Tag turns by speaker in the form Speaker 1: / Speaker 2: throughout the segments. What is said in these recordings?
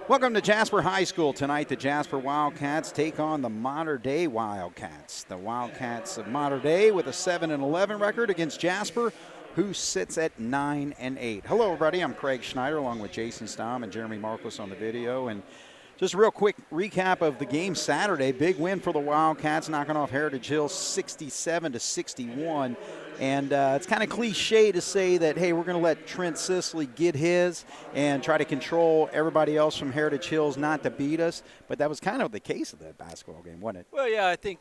Speaker 1: Welcome to Jasper High School. Tonight, the Jasper Wildcats take on the Mater Dei Wildcats. The Wildcats of Mater Dei with a 7-11 record against Jasper, who sits at 9-8. Hello, everybody. I'm Craig Schneider, along with Jason Stamm and Jeremy Marcos on the video. And just a real quick recap of the game Saturday. Big win for the Wildcats, knocking off Heritage Hills 67-61. And it's kind of cliche to say that, hey, we're going to let Trent Sisley get his and try to control everybody else from Heritage Hills not to beat us. But that was kind of the case of that basketball game, wasn't it?
Speaker 2: Well, yeah, I think,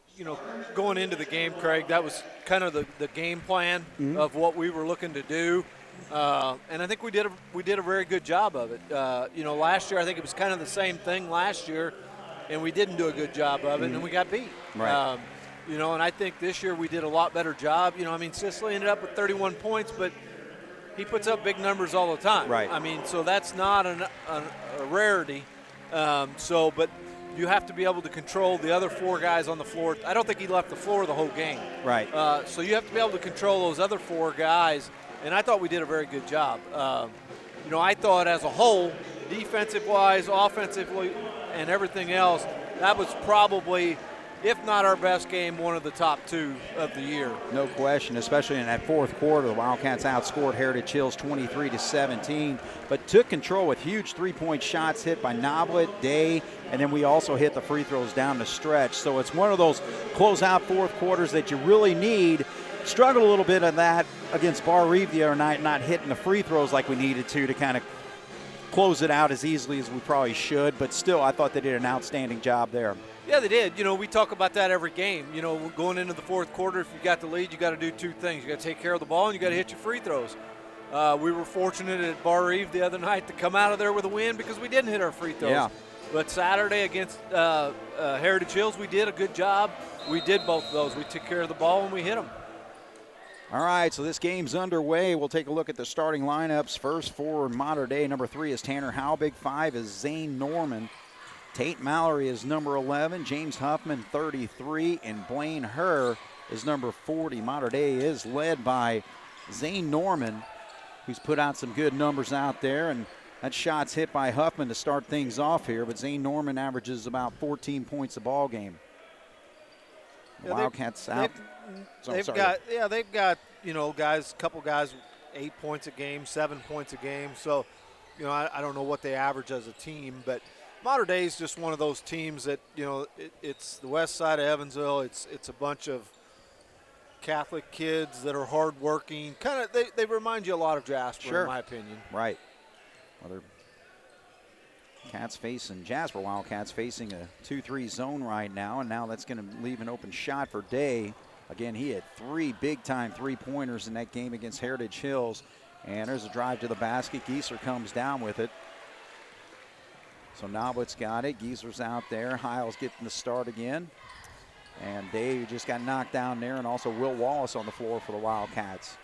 Speaker 2: going into the game, Craig, that was kind of the game plan of what we were looking to do. And I think we did a very good job of it. Last year I think it was kind of the same thing last year, and we didn't do a good job of it, and we got beat.
Speaker 1: Right.
Speaker 2: And I think this year we did a lot better job. Sisley ended up with 31 points, but he puts up big numbers all the time.
Speaker 1: Right.
Speaker 2: So that's not a rarity. But you have to be able to control the other four guys on the floor. I don't think he left the floor the whole game.
Speaker 1: Right.
Speaker 2: So you have to be able to control those other four guys. And I thought we did a very good job. I thought as a whole, defensive-wise, offensively, and everything else, that was probably, if not our best game, one of the top two of the year.
Speaker 1: No question, especially in that fourth quarter. The Wildcats outscored Heritage Hills 23-17, but took control with huge three-point shots hit by Noblet, Day, and then we also hit the free throws down the stretch. So it's one of those close-out fourth quarters that you really need. Struggled a little bit on that against Bar Reeve the other night, not hitting the free throws like we needed to kind of close it out as easily as we probably should. But still, I thought they did an outstanding job there.
Speaker 2: Yeah, they did. We talk about that every game. Going into the fourth quarter, if you got the lead, you got to do two things. You got to take care of the ball, and you got to hit your free throws. We were fortunate at Bar Reeve the other night to come out of there with a win because we didn't hit our free throws.
Speaker 1: Yeah.
Speaker 2: But Saturday against Heritage Hills, we did a good job. We did both of those. We took care of the ball, and we hit them.
Speaker 1: All right, so this game's underway. We'll take a look at the starting lineups. First for Mater Dei, number 3 is Tanner Howbig, 5 is Zane Norman. Tate Mallory is number 11, James Huffman 33, and Blaine Herr is number 40. Mater Dei is led by Zane Norman, who's put out some good numbers out there, and that shot's hit by Huffman to start things off here, but Zane Norman averages about 14 points a ball game. The Wildcats out.
Speaker 2: They've got guys, couple guys, 8 points a game, 7 points a game. So, I don't know what they average as a team, but Mater Dei is just one of those teams that, it's the west side of Evansville. It's a bunch of Catholic kids that are hardworking. Kind of, they remind you a lot of Jasper,
Speaker 1: sure,
Speaker 2: in my opinion.
Speaker 1: Right. Well, Jasper Wildcats facing a 2-3 zone right now, and now that's going to leave an open shot for Day. Again, he had 3 big-time three-pointers in that game against Heritage Hills. And there's a drive to the basket. Gieser comes down with it. So Noblet's got it. Gieser's out there. Hiles getting the start again. And Day just got knocked down there, and also Will Wallace on the floor for the Wildcats.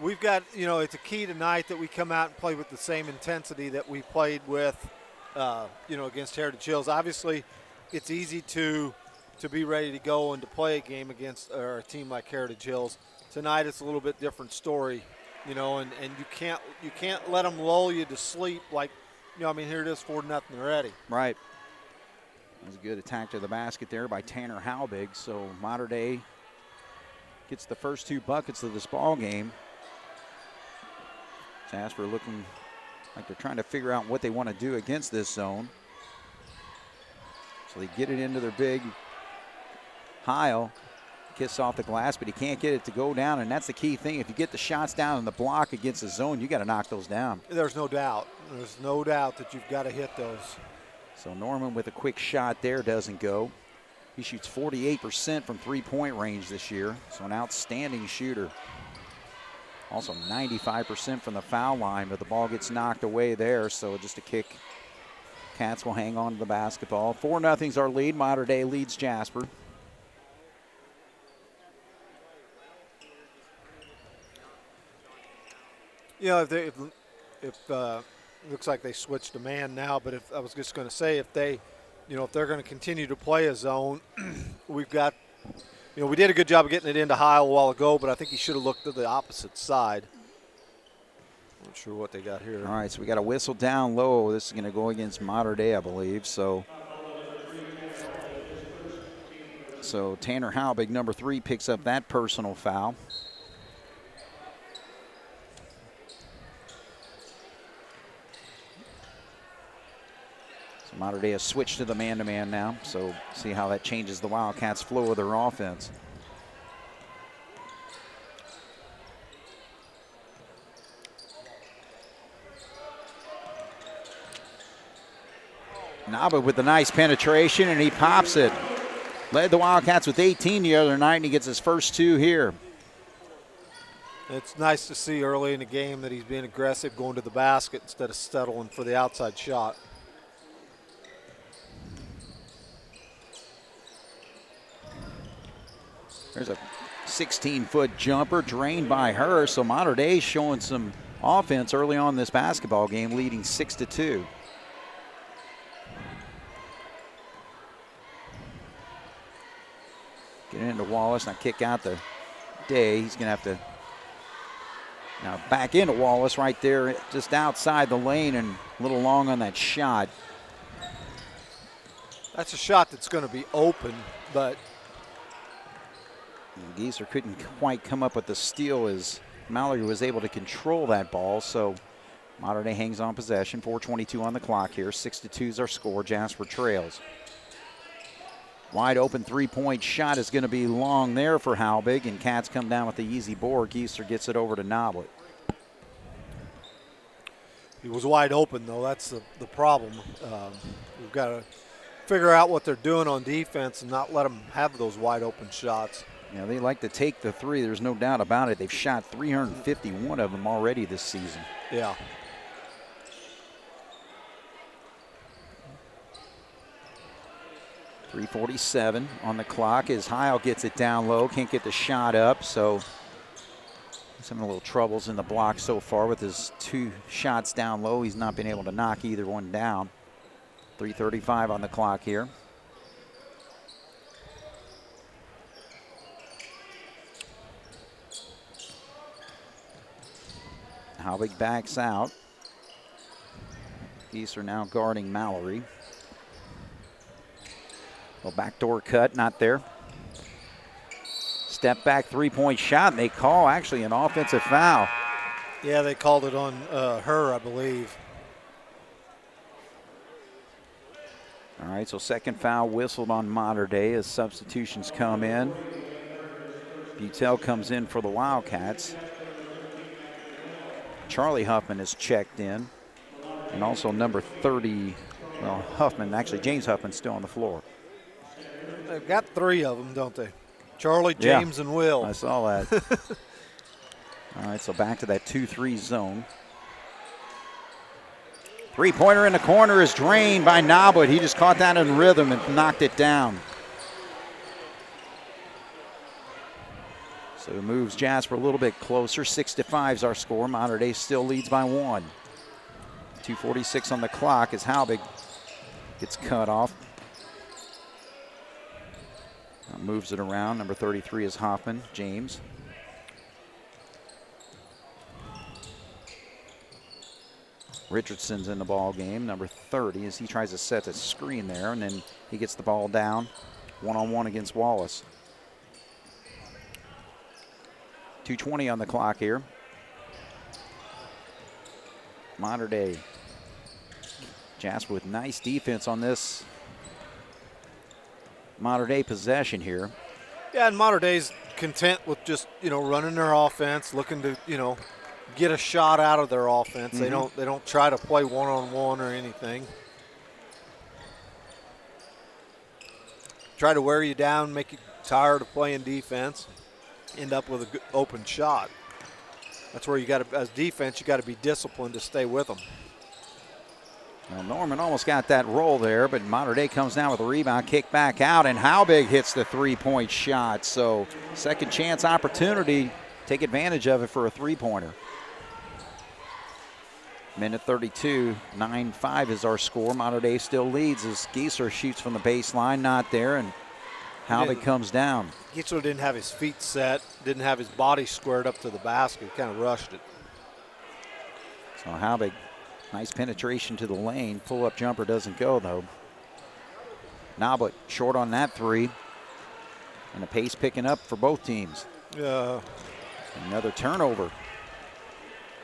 Speaker 2: We've got, it's a key tonight that we come out and play with the same intensity that we played with, against Heritage Hills. Obviously, it's easy to be ready to go and to play a game against a team like Heritage Hills. Tonight, it's a little bit different story, and you can't let them lull you to sleep like, here it is 4-0 already.
Speaker 1: Right. That was a good attack to the basket there by Tanner Howbig. So Mater Dei gets the first 2 buckets of this ball game. Jasper looking like they're trying to figure out what they want to do against this zone. So they get it into their big Heil. Kiss off the glass, but he can't get it to go down, and that's the key thing. If you get the shots down in the block against the zone, you got to knock those down.
Speaker 2: There's no doubt. There's no doubt that you've got to hit those.
Speaker 1: So Norman with a quick shot there doesn't go. He shoots 48% from three-point range this year, so an outstanding shooter. Also 95% from the foul line, but the ball gets knocked away there, so just a kick. Cats will hang on to the basketball. 4-0's our lead. Mater Dei leads Jasper.
Speaker 2: If looks like they switched a man now, but if I was just going to say, if they're going to continue to play a zone, we've got, we did a good job of getting it into Heil a while ago, but I think he should have looked to the opposite side. Not sure what they got here.
Speaker 1: All right, so we got a whistle down low. This is going to go against Mater Dei, I believe. So Tanner Halbig, number 3, picks up that personal foul. So Mater Dei has switched to the man-to-man now. So see how that changes the Wildcats' flow of their offense. Naba with the nice penetration, and he pops it. Led the Wildcats with 18 the other night, and he gets his first 2 here.
Speaker 2: It's nice to see early in the game that he's being aggressive, going to the basket instead of settling for the outside shot.
Speaker 1: There's a 16-foot jumper drained by her, so Mater Dei showing some offense early on in this basketball game, leading 6-2. Get into Wallace, now kick out the Day. He's going to have to now back into Wallace right there, just outside the lane and a little long on that shot.
Speaker 2: That's a shot that's going to be open, but
Speaker 1: Gieser couldn't quite come up with the steal as Mallory was able to control that ball. So Mater Dei hangs on possession. 4:22 on the clock here. 6-2 is our score. Jasper trails. Wide open three-point shot is going to be long there for Halbig, and Cats come down with the easy board. Gieser gets it over to Noblet.
Speaker 2: he was wide open, though. That's the problem. We've got to figure out what they're doing on defense and not let them have those wide open shots.
Speaker 1: Yeah, they like to take the 3. There's no doubt about it. They've shot 351 of them already this season.
Speaker 2: Yeah.
Speaker 1: .347 on the clock as Heil gets it down low. Can't get the shot up, so he's having a little troubles in the block so far with his 2 shots down low. He's not been able to knock either one down. 3:35 on the clock here. Halbig backs out. Gieser now guarding Mallory. A backdoor cut, not there. Step back 3-point shot, and they call actually an offensive foul.
Speaker 2: Yeah, they called it on her, I believe.
Speaker 1: All right, so second foul whistled on Mater Dei as substitutions come in. Butel comes in for the Wildcats. Charlie Huffman is checked in. And also number 30, well, Huffman, actually James Huffman's still on the floor.
Speaker 2: They've got 3 of them, don't they? Charlie, James, and Will.
Speaker 1: I saw that. All right, so back to that 2-3 zone. Three-pointer in the corner is drained by Noblet. He just caught that in rhythm and knocked it down. So it moves Jasper a little bit closer. 6-5 is our score. Mater Dei still leads by 1. 2:46 on the clock as Halbig gets cut off. Moves it around. Number 33 is Hoffman, James. Richardson's in the ball game, number 30, as he tries to set the screen there, and then he gets the ball down, one-on-one against Wallace. 2:20 on the clock here. Mater Dei. Jasper with nice defense on this Mater Dei possession here.
Speaker 2: Yeah, and Mater Dei's content with just, running their offense, looking to, get a shot out of their offense.
Speaker 1: Mm-hmm.
Speaker 2: They don't try to play one-on-one or anything. Try to wear you down, make you tired of playing defense, end up with a good open shot. That's where you got to, as defense, you got to be disciplined to stay with them.
Speaker 1: Well, Norman almost got that roll there, but Mater Dei comes down with a rebound, kick back out, and Halbig hits the three-point shot. So second chance opportunity, take advantage of it for a three-pointer. Minute 32, 9-5 is our score. Mater Dei still leads as Gieser shoots from the baseline, not there, and Halbig comes down.
Speaker 2: Gieser didn't have his feet set, didn't have his body squared up to the basket, kind of rushed it.
Speaker 1: So Halbig, nice penetration to the lane. Pull-up jumper doesn't go, though. Noblet short on that three. And the pace picking up for both teams. Another turnover.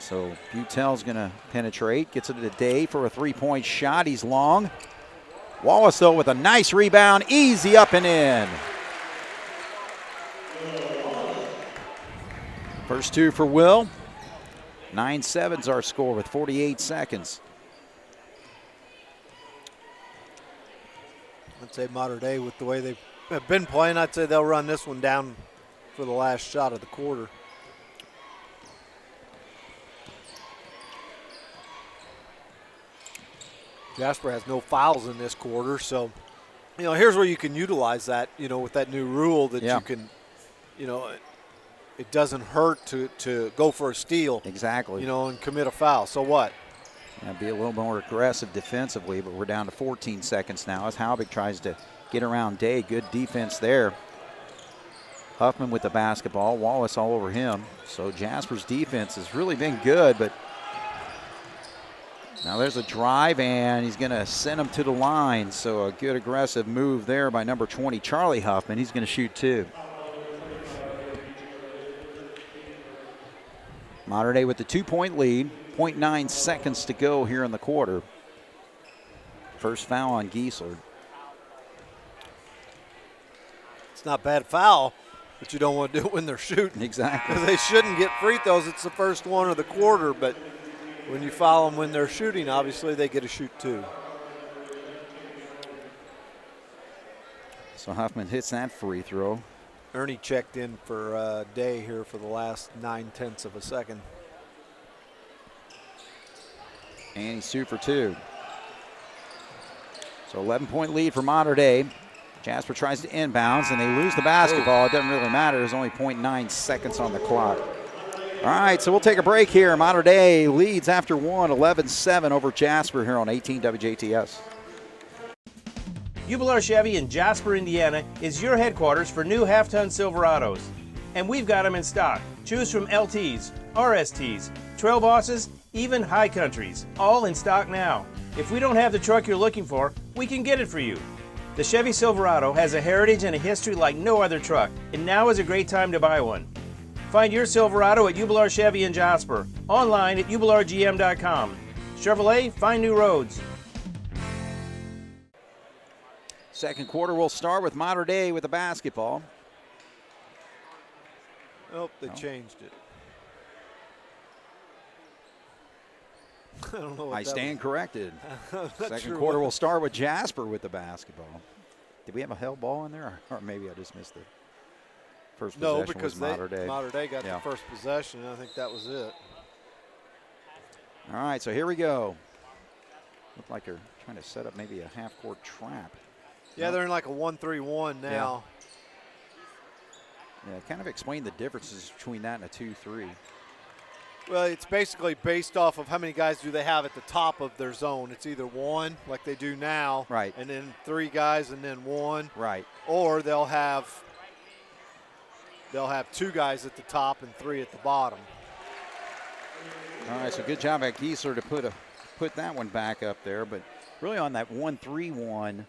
Speaker 1: So Butel's going to penetrate, gets it to Day for a three-point shot. He's long. Wallace, though, with a nice rebound, easy up and in. First two for Will. 9-7's our score with 48 seconds.
Speaker 2: I'd say Mater Dei, with the way they have been playing, I'd say they'll run this one down for the last shot of the quarter. Jasper has no fouls in this quarter, so, here's where you can utilize that, with that new rule that you can, it doesn't hurt to go for a steal.
Speaker 1: Exactly.
Speaker 2: And commit a foul. So what?
Speaker 1: Be a little more aggressive defensively, but we're down to 14 seconds now as Halbig tries to get around Day. Good defense there. Huffman with the basketball. Wallace all over him. So Jasper's defense has really been good, but now there's a drive, and he's going to send him to the line. So a good aggressive move there by number 20, Charlie Huffman. He's going to shoot two. Mater Dei with the 2-point lead. 0.9 seconds to go here in the quarter. First foul on Giesler.
Speaker 2: It's not a bad foul, but you don't want to do it when they're shooting.
Speaker 1: Exactly.
Speaker 2: Because they shouldn't get free throws. It's the first one of the quarter, but when you foul them when they're shooting, obviously they get to shoot two.
Speaker 1: So Huffman hits that free throw.
Speaker 2: Ernie checked in for Day here for the last 9/10 of a second.
Speaker 1: And he's 2 for 2. So 11-point lead for Mater Dei. Jasper tries to inbounds, and they lose the basketball. It doesn't really matter. There's only 0.9 seconds on the clock. All right, so we'll take a break here. Mater Dei leads after one, 11-7 over Jasper here on 18 WJTS.
Speaker 3: Ubelar Chevy in Jasper, Indiana is your headquarters for new half-ton Silverados. And we've got them in stock. Choose from LTs, RSTs, Trail Bosses, even High Countries, all in stock now. If we don't have the truck you're looking for, we can get it for you. The Chevy Silverado has a heritage and a history like no other truck, and now is a great time to buy one. Find your Silverado at Ubelar Chevy in Jasper, online at ubelargm.com. Chevrolet, find new roads.
Speaker 1: Second quarter will start with Mater Dei with the basketball.
Speaker 2: Oh, they changed it. I don't know what
Speaker 1: I stand corrected. Second
Speaker 2: sure
Speaker 1: quarter
Speaker 2: what.
Speaker 1: will start with Jasper with the basketball. Did we have a held ball in there, or maybe I just missed it? First possession
Speaker 2: No, because
Speaker 1: was Mater Dei.
Speaker 2: Mater Dei got the first possession, and I think that was it.
Speaker 1: All right, so here we go. Look like they're trying to set up maybe a half-court trap.
Speaker 2: Yeah, they're in like a 1-3-1 now.
Speaker 1: Yeah, kind of explain the differences between that and a 2-3.
Speaker 2: Well, it's basically based off of how many guys do they have at the top of their zone. It's either one, like they do now,
Speaker 1: right,
Speaker 2: and then 3 guys and then 1,
Speaker 1: right,
Speaker 2: or they'll have 2 guys at the top and 3 at the bottom.
Speaker 1: All right, so good job at Giesler to put that one back up there, but really on that 1-3-1,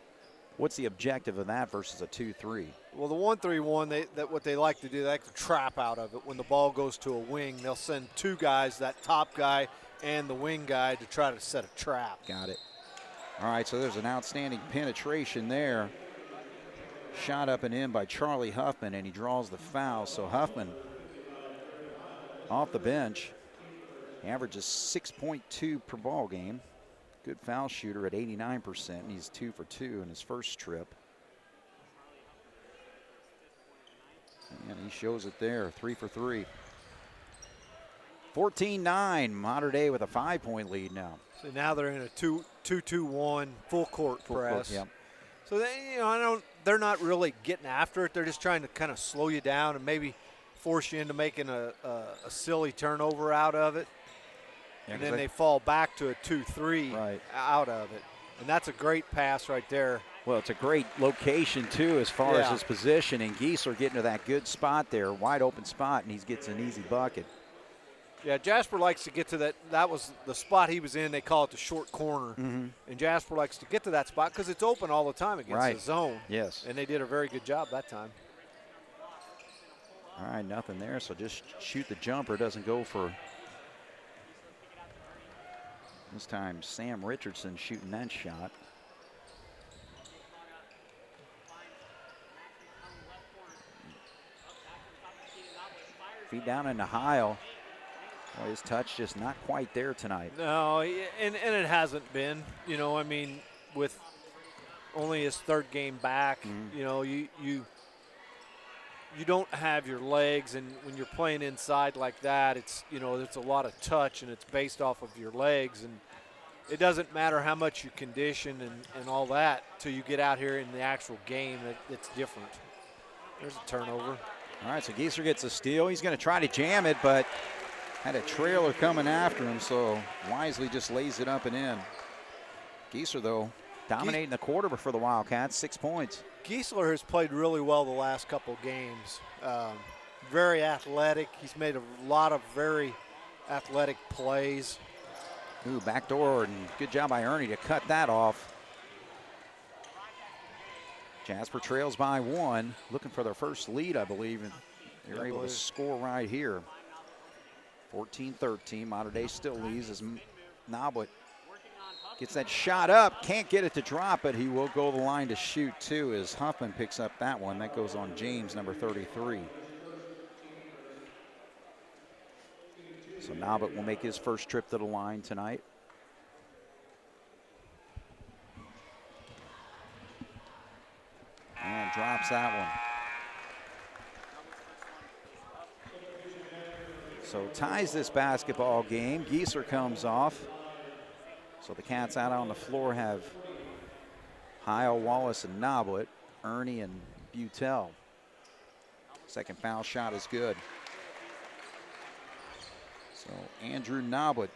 Speaker 1: what's the objective of that versus a 2-3?
Speaker 2: Well, the 1-3-1, what they like to do, they like to trap out of it. When the ball goes to a wing, they'll send 2 guys, that top guy and the wing guy, to try to set a trap.
Speaker 1: Got it. All right, so there's an outstanding penetration there. Shot up and in by Charlie Huffman, and he draws the foul. So Huffman off the bench, averages 6.2 per ball game. Good foul shooter at 89%, and he's 2 for 2 in his first trip. And he shows it there, 3 for 3. 14-9, Mater Dei with a 5-point lead now.
Speaker 2: So now they're in a 2-2-1 full court press.
Speaker 1: Yep.
Speaker 2: So they're not really getting after it. They're just trying to kind of slow you down and maybe force you into making a silly turnover out of it. Yeah, and then they fall back to a 2-3 out of it. And that's a great pass right there.
Speaker 1: Well, it's a great location, too, as far as his position. And Giesler getting to that good spot there, wide open spot, and he gets an easy bucket.
Speaker 2: Yeah, Jasper likes to get to that. That was the spot he was in. They call it the short corner. And Jasper likes to get to that spot because it's open all the time against the zone.
Speaker 1: Yes.
Speaker 2: And they did a very good job that time.
Speaker 1: All right, nothing there, so just shoot the jumper. Doesn't go for. This time, Sam Richardson shooting that shot. Feed down into Heil. Well, his touch just not quite there tonight.
Speaker 2: No, and it hasn't been. You know, I mean, with only his third game back, you know, you don't have your legs, and when you're playing inside like that, it's, you know, it's a lot of touch, and it's based off of your legs, and it doesn't matter how much you condition and all that till you get out here in the actual game. It's different. There's a turnover.
Speaker 1: All right, so Gieser gets a steal. He's going to try to jam it, but had a trailer coming after him, so wisely just lays it up and in. Gieser, though, dominating the quarter for the Wildcats, 6 points.
Speaker 2: Giesler has played really well the last couple games. Very athletic. He's made a lot of very athletic plays.
Speaker 1: Ooh, backdoor, and good job by Ernie to cut that off. Jasper trails by 1, looking for their first lead, I believe, and they're able to score right here. 14-13, Mater Dei still leads as Noblet gets that shot up, can't get it to drop, but he will go the line to shoot too as Huffman picks up that one. That goes on James, number 33. So Noblet will make his first trip to the line tonight. And drops that one. So ties this basketball game. Gieser comes off. So the Cats out on the floor have Heil, Wallace, and Noblet, Ernie, and Butel. Second foul shot is good. So Andrew Noblet,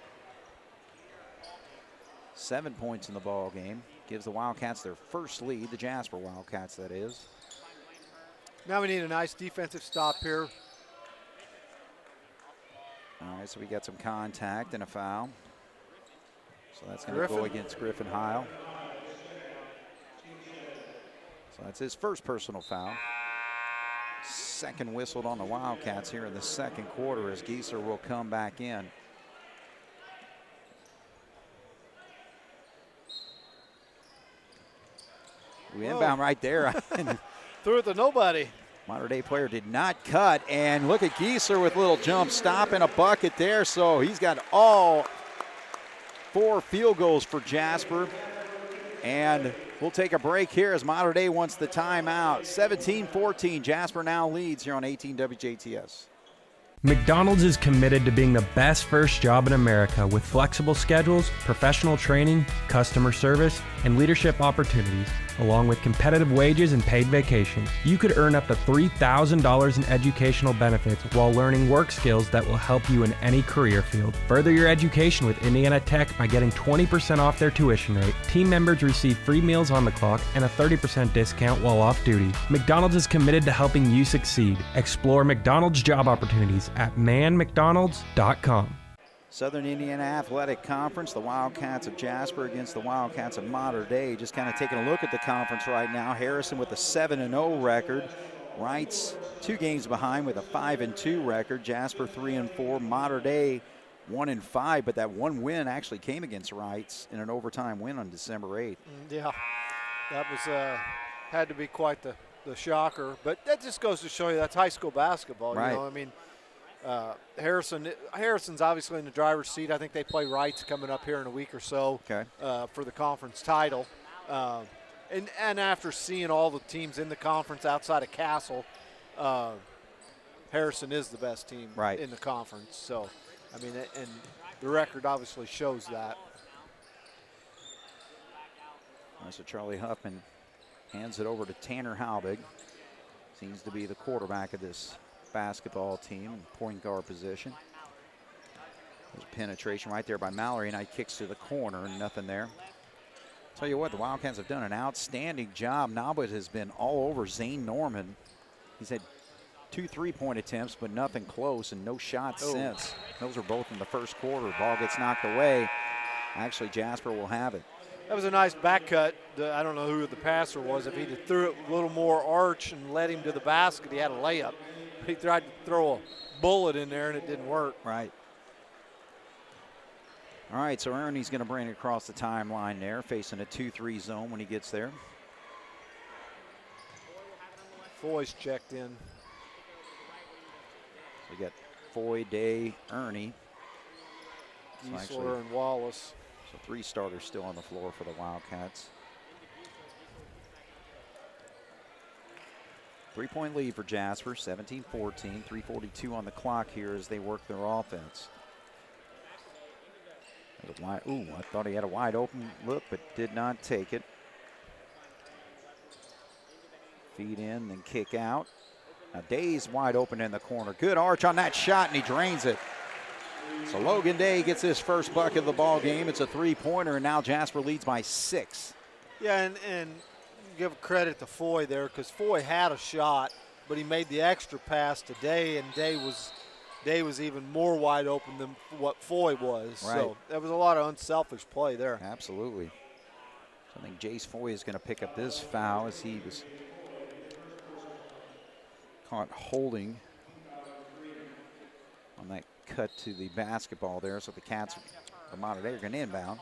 Speaker 1: 7 points in the ball game, gives the Wildcats their first lead, the Jasper Wildcats, that is.
Speaker 2: Now we need a nice defensive stop here.
Speaker 1: All right, so we got some contact and a foul. So that's going to go against Griffin Heil. So that's his first personal foul. Second whistled on the Wildcats here in the second quarter as Gieser will come back in. We inbound right there.
Speaker 2: Threw it to nobody.
Speaker 1: Mater Dei player did not cut, and look at Gieser with a little jump stop and a bucket there. So he's got all 4 field goals for Jasper. And we'll take a break here as Mater Dei wants the timeout. 17-14, Jasper now leads here on 18 WJTS.
Speaker 4: McDonald's is committed to being the best first job in America with flexible schedules, professional training, customer service, and leadership opportunities, along with competitive wages and paid vacation. You could earn up to $3,000 in educational benefits while learning work skills that will help you in any career field. Further your education with Indiana Tech by getting 20% off their tuition rate. Team members receive free meals on the clock and a 30% discount while off duty. McDonald's is committed to helping you succeed. Explore McDonald's job opportunities at manmcdonalds.com.
Speaker 1: Southern Indiana Athletic Conference, the Wildcats of Jasper against the Wildcats of Mater Dei. Just kind of taking a look at the conference right now. Harrison with a 7-0 record. Wright's 2 games behind with a 5-2 record. Jasper 3-4. Mater Dei 1-5, but that one win actually came against Wright's in an overtime win on December 8th.
Speaker 2: Yeah, that was had to be quite the shocker. But that just goes to show you that's high school basketball.
Speaker 1: Right.
Speaker 2: You know, I mean, Harrison's obviously in the driver's seat. I think they play Wright's coming up here in a week or so for the conference title. And after seeing all the teams in the conference outside of Castle, Harrison is the best team in the conference. So, I mean, and the record obviously shows that.
Speaker 1: So Charlie Huffman hands it over to Tanner Halbig. Seems to be the quarterback of this basketball team in point guard position. There's penetration right there by Mallory, and I kicks to the corner and nothing there. Tell you what, the Wildcats have done an outstanding job. Noblet has been all over Zane Norman. He's had 2 3-point attempts, but nothing close and no shots since. Those are both in the first quarter. Ball gets knocked away. Actually, Jasper will have it.
Speaker 2: That was a nice back cut. I don't know who the passer was. If he threw it a little more arch and led him to the basket, he had a layup. He tried to throw a bullet in there, and it didn't work.
Speaker 1: Right. All right, so Ernie's going to bring it across the timeline there, facing a 2-3 zone when he gets there.
Speaker 2: Foy's checked in.
Speaker 1: So we got Foy, Day, Ernie.
Speaker 2: Giesler and Wallace.
Speaker 1: So 3 starters still on the floor for the Wildcats. 3-point lead for Jasper, 17-14, 3:42 on the clock here as they work their offense. I thought he had a wide open look, but did not take it. Feed in, then kick out. Now Day's wide open in the corner. Good arch on that shot, and he drains it. So Logan Day gets his first bucket of the ball game. It's a 3-pointer, and now Jasper leads by 6.
Speaker 2: Yeah, and give credit to Foy there, because Foy had a shot, but he made the extra pass to Day, and Day was even more wide open than what Foy was.
Speaker 1: Right.
Speaker 2: So that was a lot of unselfish play there.
Speaker 1: Absolutely. So I think Jace Foy is going to pick up this foul as he was caught holding on that cut to the basketball there. So the Cats, the Mater Dei, are going to inbound.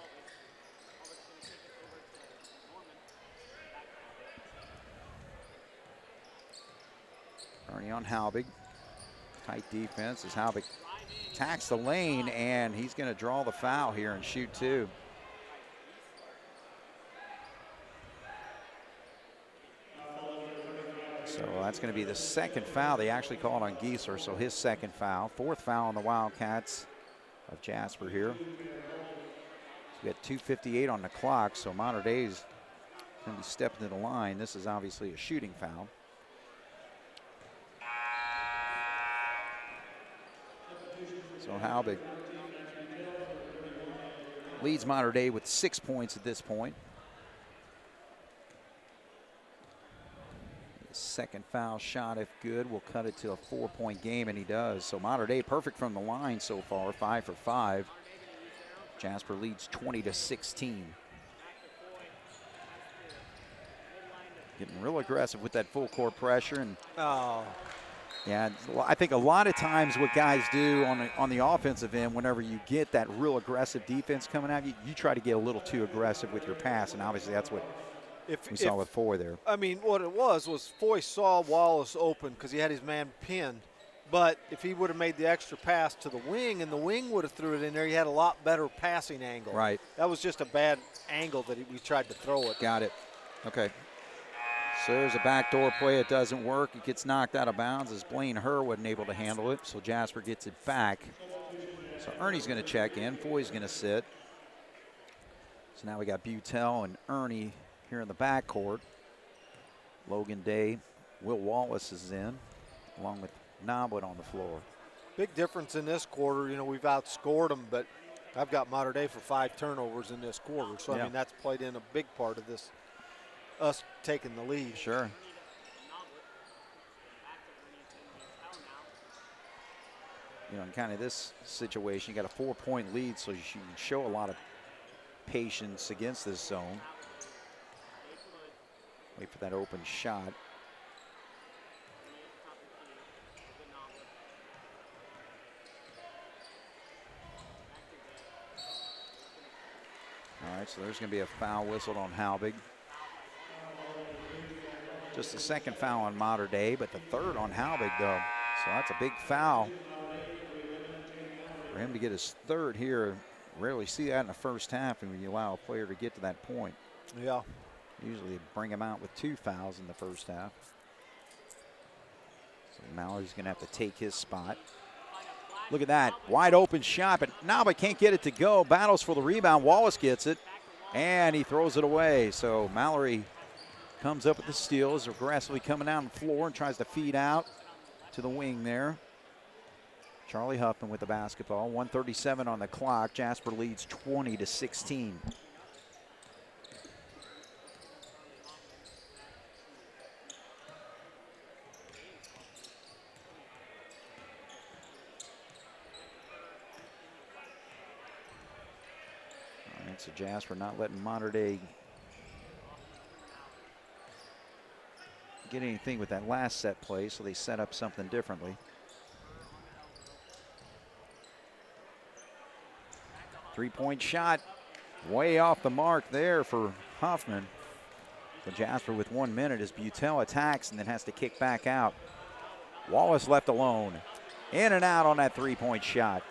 Speaker 1: Ernie on Halbig. Tight defense as Halbig attacks the lane, and he's going to draw the foul here and shoot 2. So that's going to be the second foul they actually called on Giesler, so his second foul. 4th foul on the Wildcats of Jasper here. So we got 2:58 on the clock, so Mater Dei's going to be stepping to the line. This is obviously a shooting foul. So Halbig leads Mater Dei with 6 points at this point. His second foul shot, if good, will cut it to a 4-point game, and he does. So Mater Dei perfect from the line so far, 5 for 5. Jasper leads 20-16. Getting real aggressive with that full court pressure, and yeah, I think a lot of times what guys do on the offensive end, whenever you get that real aggressive defense coming at you, you try to get a little too aggressive with your pass, and obviously that's what we saw with Foy there.
Speaker 2: I mean, what it was Foy saw Wallace open because he had his man pinned, but if he would have made the extra pass to the wing and the wing would have threw it in there, he had a lot better passing angle.
Speaker 1: Right.
Speaker 2: That was just a bad angle that we tried to throw it.
Speaker 1: Got it. Okay. So there's a backdoor play. It doesn't work. It gets knocked out of bounds as Blaine Herr wasn't able to handle it. So Jasper gets it back. So Ernie's going to check in. Foy's going to sit. So now we got Butel and Ernie here in the backcourt. Logan Day, Will Wallace is in, along with Noblet on the floor.
Speaker 2: Big difference in this quarter. You know, we've outscored them, but I've got Mater Dei for 5 turnovers in this quarter. So, I mean, that's played in a big part of this, us taking the lead.
Speaker 1: Sure. You know, in kind of this situation, you got a 4-point lead, so you can show a lot of patience against this zone. Wait for that open shot. All right, so there's going to be a foul whistled on Halbig. Just the second foul on Mater Dei, but the third on Halbig, though. So that's a big foul. For him to get his third here, rarely see that in the first half when you allow a player to get to that point.
Speaker 2: Yeah.
Speaker 1: Usually bring him out with 2 fouls in the first half. So Mallory's going to have to take his spot. Look at that, wide open shot, but Naba can't get it to go. Battles for the rebound. Wallace gets it, and he throws it away. So Mallory comes up with the steal, is aggressively coming down the floor and tries to feed out to the wing there. Charlie Huffman with the basketball. 1:37 on the clock. Jasper leads 20-16. So Jasper not letting Mater Dei get anything with that last set play, so they set up something differently. Three-point shot, way off the mark there for Huffman. So Jasper with 1 minute as Butel attacks and then has to kick back out. Wallace left alone. In and out on that three-point shot.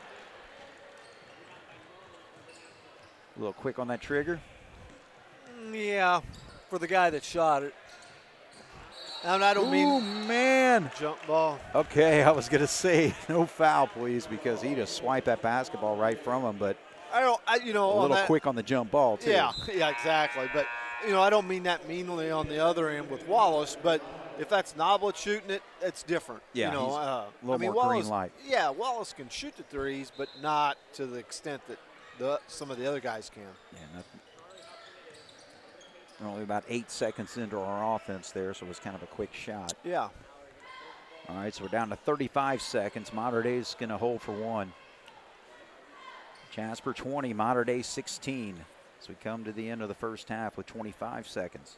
Speaker 1: A little quick on that trigger.
Speaker 2: Yeah, for the guy that shot it. And I don't mean
Speaker 1: man.
Speaker 2: Jump ball.
Speaker 1: Okay, I was going to say no foul, please, because he just swiped that basketball right from him, but a little quick on the jump ball, too.
Speaker 2: Yeah, exactly. But, I don't mean that meanly on the other end with Wallace, but if that's Noblet shooting it, it's different.
Speaker 1: Yeah,
Speaker 2: he's
Speaker 1: a little more
Speaker 2: Wallace,
Speaker 1: green light.
Speaker 2: Yeah, Wallace can shoot the threes, but not to the extent that some of the other guys can.
Speaker 1: Yeah, nothing. We're only about 8 seconds into our offense there, so it was kind of a quick shot.
Speaker 2: Yeah.
Speaker 1: All right, so we're down to 35 seconds. Mater Dei is going to hold for one. Jasper 20, Mater Dei 16. As we come to the end of the first half with 25 seconds.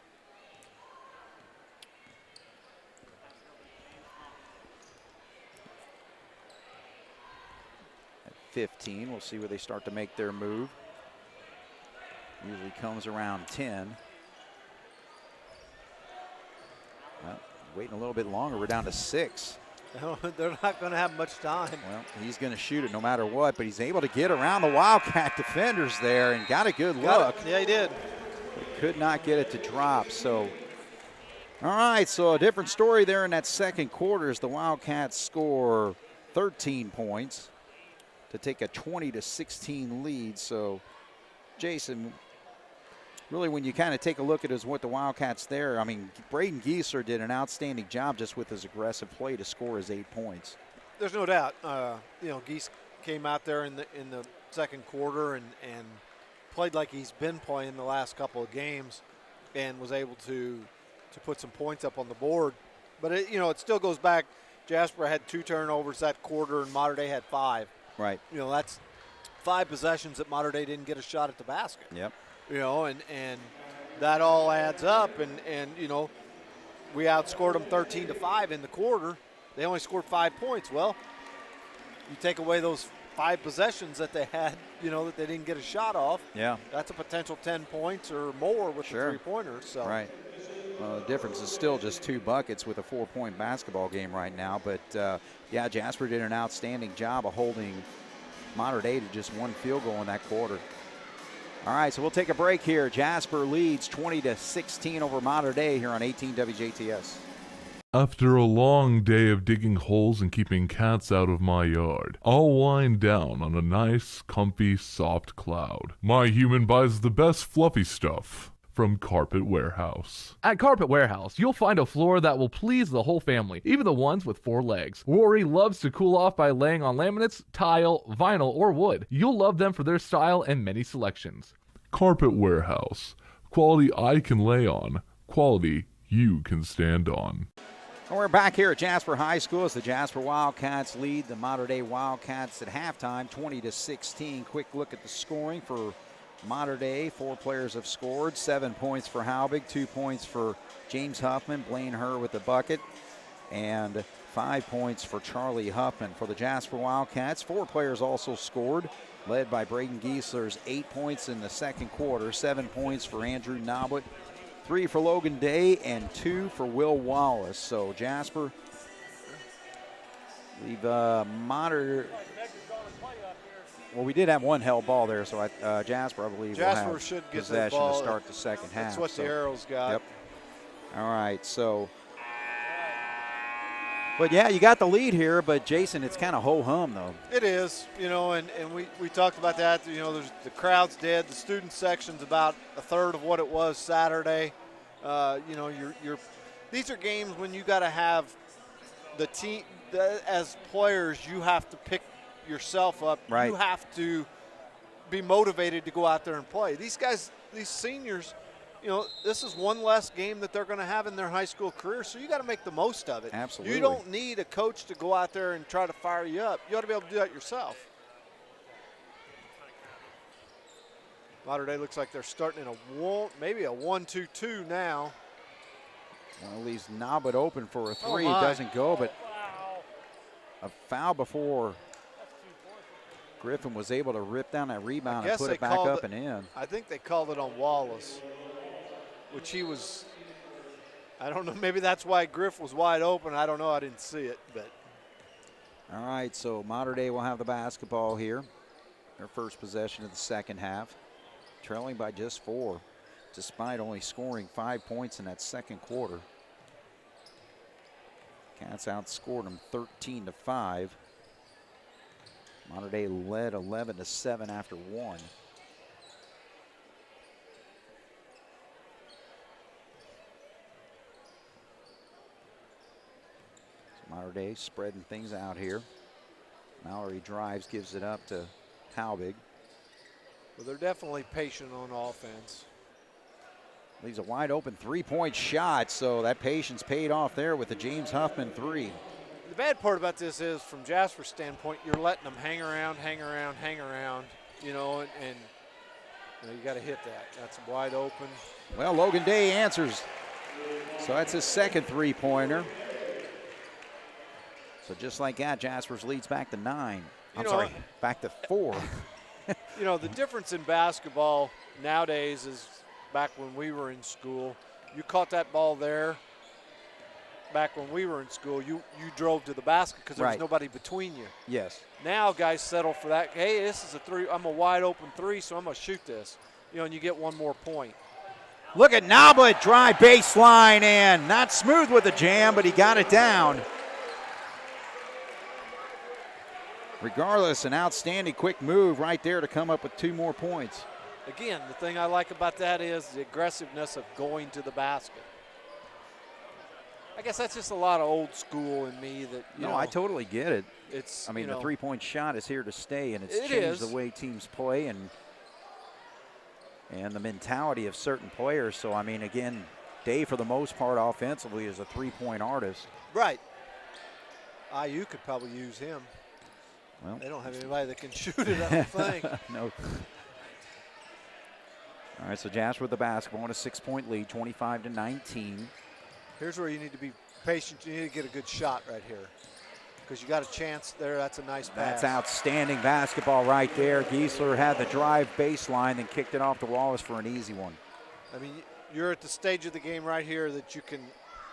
Speaker 1: At 15, we'll see where they start to make their move. Usually comes around 10. Well, waiting a little bit longer. We're down to 6.
Speaker 2: They're not going to have much time.
Speaker 1: Well, he's going to shoot it no matter what, but he's able to get around the Wildcat defenders there and got a good look.
Speaker 2: Yeah, he did.
Speaker 1: But could not get it to drop. So, all right, so a different story there in that second quarter as the Wildcats score 13 points to take a 20-16 lead. So, Jason, really, when you kind of take a look at what the Wildcats there, I mean, Braden Giesler did an outstanding job just with his aggressive play to score his 8 points.
Speaker 2: There's no doubt. Gies came out there in the second quarter and played like he's been playing the last couple of games, and was able to put some points up on the board. But it still goes back. Jasper had 2 turnovers that quarter, and Mater Dei had 5.
Speaker 1: Right.
Speaker 2: That's 5 possessions that Mater Dei didn't get a shot at the basket.
Speaker 1: Yep.
Speaker 2: And that all adds up, and we outscored them 13-5 in the quarter. They only scored 5 points. Well, you take away those 5 possessions that they had, that they didn't get a shot off.
Speaker 1: Yeah.
Speaker 2: That's a potential 10 points or more with the three-pointers. So.
Speaker 1: Right. Well, the difference is still just 2 buckets with a 4-point basketball game right now. But, Jasper did an outstanding job of holding Mater Dei to just 1 field goal in that quarter. All right, so we'll take a break here. Jasper leads 20-16 over Mater Dei here on 18 WJTS.
Speaker 5: After a long day of digging holes and keeping cats out of my yard, I'll wind down on a nice, comfy, soft cloud. My human buys the best fluffy stuff from Carpet Warehouse.
Speaker 6: At Carpet Warehouse, you'll find a floor that will please the whole family, even the ones with 4 legs. Rory loves to cool off by laying on laminates, tile, vinyl, or wood. You'll love them for their style and many selections.
Speaker 5: Carpet Warehouse. Quality I can lay on. Quality you can stand on.
Speaker 1: And we're back here at Jasper High School as the Jasper Wildcats lead the Mater Dei Wildcats at halftime, 20-16. Quick look at the scoring for Mater Dei. 4 players have scored. 7 points for Halbig, 2 points for James Huffman, Blaine Herr with the bucket, and 5 points for Charlie Huffman. For the Jasper Wildcats, 4 players also scored, led by Braden Giesler's 8 points in the second quarter, 7 points for Andrew Noblet, 3 for Logan Day, and 2 for Will Wallace. So Jasper, we've Mater. Well, we did have 1 held ball there, so Jasper, I believe,
Speaker 2: Jasper
Speaker 1: will have
Speaker 2: should get
Speaker 1: possession
Speaker 2: the ball
Speaker 1: to start the second half.
Speaker 2: That's what the arrows got.
Speaker 1: Yep. All right, so. But, yeah, you got the lead here, but, Jason, it's kind of ho-hum, though.
Speaker 2: It is, and we talked about that. There's the crowd's dead. The student section's about a third of what it was Saturday. These are games when you got to have the team as players. You have to pick yourself up.
Speaker 1: Right.
Speaker 2: You have to be motivated to go out there and play. These guys, these seniors, this is one less game that they're going to have in their high school career, so you got to make the most of it.
Speaker 1: Absolutely.
Speaker 2: You don't need a coach to go out there and try to fire you up. You ought to be able to do that yourself. Mater Dei looks like they're starting in maybe a 1-2-2 now.
Speaker 1: Well, leaves Nobbit open for a three. It
Speaker 2: my.
Speaker 1: doesn't go, but a foul before Griffin was able to rip down that rebound and put it back up and in.
Speaker 2: I think they called it on Wallace, which he was, I don't know, maybe that's why Griff was wide open. I don't know. I didn't see it, but.
Speaker 1: All right, so Mater Dei will have the basketball here. Their first possession of the second half. Trailing by just 4, despite only scoring 5 points in that second quarter. Cats outscored them 13-5. Mater Dei led 11-7 after 1. So Mater Dei spreading things out here. Mallory drives, gives it up to Halbig.
Speaker 2: Well, they're definitely patient on offense.
Speaker 1: Leaves a wide open three-point shot, so that patience paid off there with the James Huffman three.
Speaker 2: The bad part about this is, from Jasper's standpoint, you're letting them hang around, you know, and you got to hit that. That's wide open.
Speaker 1: Well, Logan Day answers. So that's his second three-pointer. So just like that, Jasper's leads back to 9. Back to 4.
Speaker 2: You know, the difference in basketball nowadays is back when we were in school, you caught that ball there. Back when we were in school, you drove to the basket because there was nobody between you.
Speaker 1: Yes.
Speaker 2: Now guys settle for that. Hey, this is a 3. I'm a wide open 3, so I'm going to shoot this. You know, and you get one more point.
Speaker 1: Look at Nabla, dry baseline, and not smooth with the jam, but he got it down. Regardless, an outstanding quick move right there to come up with 2 more points.
Speaker 2: Again, the thing I like about that is the aggressiveness of going to the basket. I guess that's just a lot of old school in me that, you know.
Speaker 1: I totally get it.
Speaker 2: It's,
Speaker 1: the three-point shot is here to stay, and it's
Speaker 2: it
Speaker 1: changed
Speaker 2: is.
Speaker 1: the way teams play and the mentality of certain players. So, again, Dave, for the most part, offensively, is a three-point artist.
Speaker 2: Right. IU could probably use him.
Speaker 1: Well,
Speaker 2: they don't have anybody that can shoot it, I don't think.
Speaker 1: No. All right, so Jasper with the basketball on a 6-point lead, 25-19.
Speaker 2: Here's where you need to be patient. You need to get a good shot right here because you got a chance there. That's a nice pass.
Speaker 1: That's outstanding basketball right there. Giesler had the drive baseline, then kicked it off to Wallace for an easy one.
Speaker 2: You're at the stage of the game right here that you can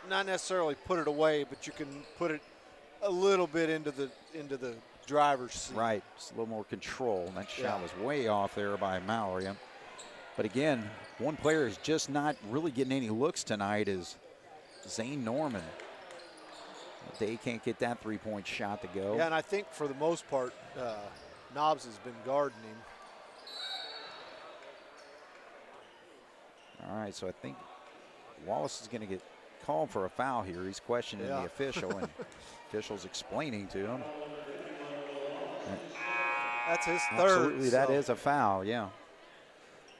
Speaker 2: not necessarily put it away, but you can put it a little bit into the driver's seat.
Speaker 1: Right, just a little more control. And that shot was way off there by Mallory. But again, one player is just not really getting any looks tonight is Zane Norman. They can't get that three-point shot to go.
Speaker 2: Yeah, and I think for the most part, Nobbs has been guarding him.
Speaker 1: All right, so I think Wallace is going to get called for a foul here. He's questioning the official, and official's explaining to him.
Speaker 2: That's his third.
Speaker 1: Absolutely, that is a foul, yeah.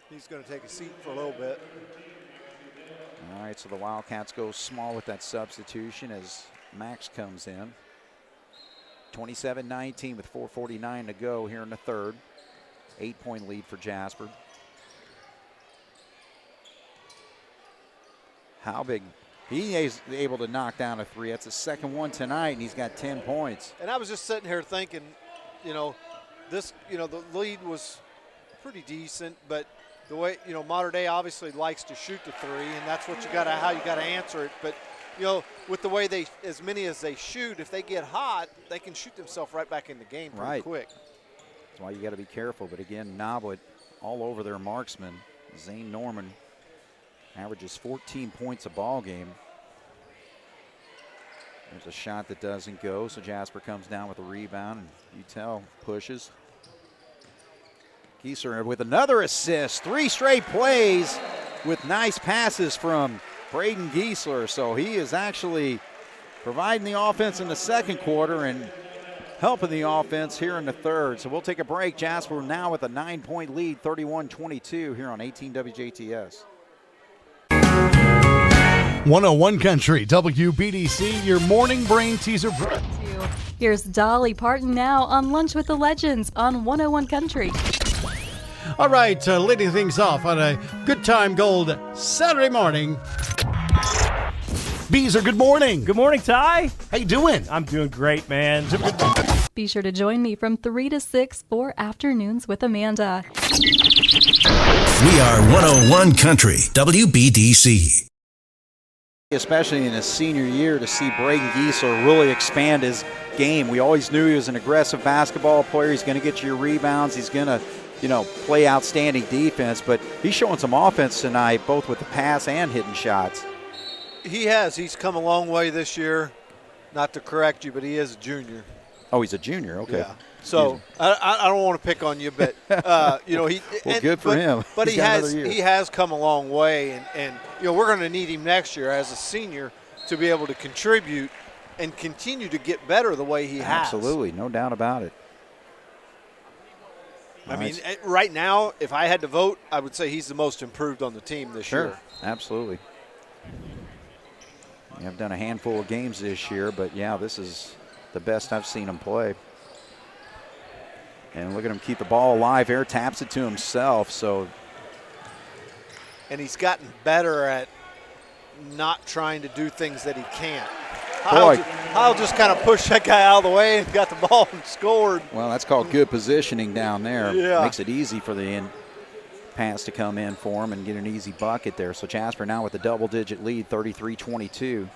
Speaker 2: He's going to take a seat for a little bit.
Speaker 1: All right, so the Wildcats go small with that substitution as Max comes in. 27-19 with 4:49 to go here in the third. 8-point lead for Jasper. Halbig, he is able to knock down a 3. That's his second one tonight, and he's got 10 points.
Speaker 2: And I was just sitting here thinking, the lead was pretty decent, but the way, Mater Dei obviously likes to shoot the 3, and that's what how you got to answer it. But, with the way as many as they shoot, if they get hot, they can shoot themselves right back in the game pretty quick.
Speaker 1: That's why you got to be careful. But again, Noblet all over their marksman. Zane Norman averages 14 points a ball game. There's a shot that doesn't go, so Jasper comes down with a rebound, and Utel pushes. Giesler with another assist. 3 straight plays with nice passes from Braden Giesler. So he is actually providing the offense in the second quarter and helping the offense here in the third. So we'll take a break. Jasper now with a 9-point lead, 31-22 here on 18 WJTS.
Speaker 7: 101 Country, WBDC, your morning brain teaser.
Speaker 8: Here's Dolly Parton now on Lunch with the Legends on 101 Country.
Speaker 7: All right, leading things off on a Good Time Gold Saturday morning. Beezer, good morning.
Speaker 8: Good morning, Ty.
Speaker 7: How you doing?
Speaker 8: I'm doing great, man.
Speaker 9: Be sure to join me from 3 to 6 for Afternoons with Amanda.
Speaker 10: We are 101 Country, WBDC.
Speaker 1: Especially in his senior year, to see Braden Giesler really expand his game. We always knew he was an aggressive basketball player. He's going to get you your rebounds. He's going to, play outstanding defense. But he's showing some offense tonight, both with the pass and hitting shots.
Speaker 2: He has. He's come a long way this year. Not to correct you, but he is a junior.
Speaker 1: Oh, he's a junior. Okay.
Speaker 2: Yeah. So I don't want to pick on you, but he.
Speaker 1: Well, good for him.
Speaker 2: But he has come a long way, and we're going to need him next year as a senior to be able to contribute and continue to get better the way he has.
Speaker 1: Absolutely, no doubt about it.
Speaker 2: I mean, right now, if I had to vote, I would say he's the most improved on the team this year.
Speaker 1: Sure, absolutely. I've done a handful of games this year, but yeah, this is the best I've seen him play. And look at him keep the ball alive here, taps it to himself.
Speaker 2: And he's gotten better at not trying to do things that he can't. I'll just kind of push that guy out of the way and got the ball and scored.
Speaker 1: Well, that's called good positioning down there.
Speaker 2: Yeah.
Speaker 1: Makes it easy for the pass to come in for him and get an easy bucket there. So Jasper now with a double-digit lead, 33-22.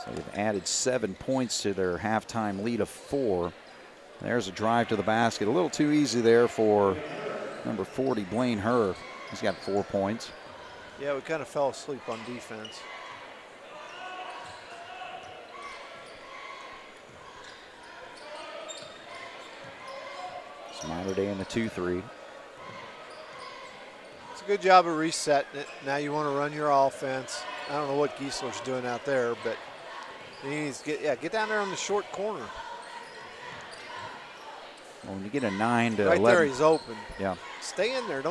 Speaker 1: So they've added 7 points to their halftime lead of 4. There's a drive to the basket. A little too easy there for number 40, Blaine Herr. He's got 4 points.
Speaker 2: Yeah, we kind of fell asleep on defense.
Speaker 1: It's Mater Day in the 2-3.
Speaker 2: It's a good job of resetting it. Now you want to run your offense. I don't know what Giesler's doing out there, but he needs to get down there on the short corner.
Speaker 1: Well, when you get a 9 to
Speaker 2: right
Speaker 1: 11.
Speaker 2: Right there, he's open.
Speaker 1: Yeah.
Speaker 2: Stay in there.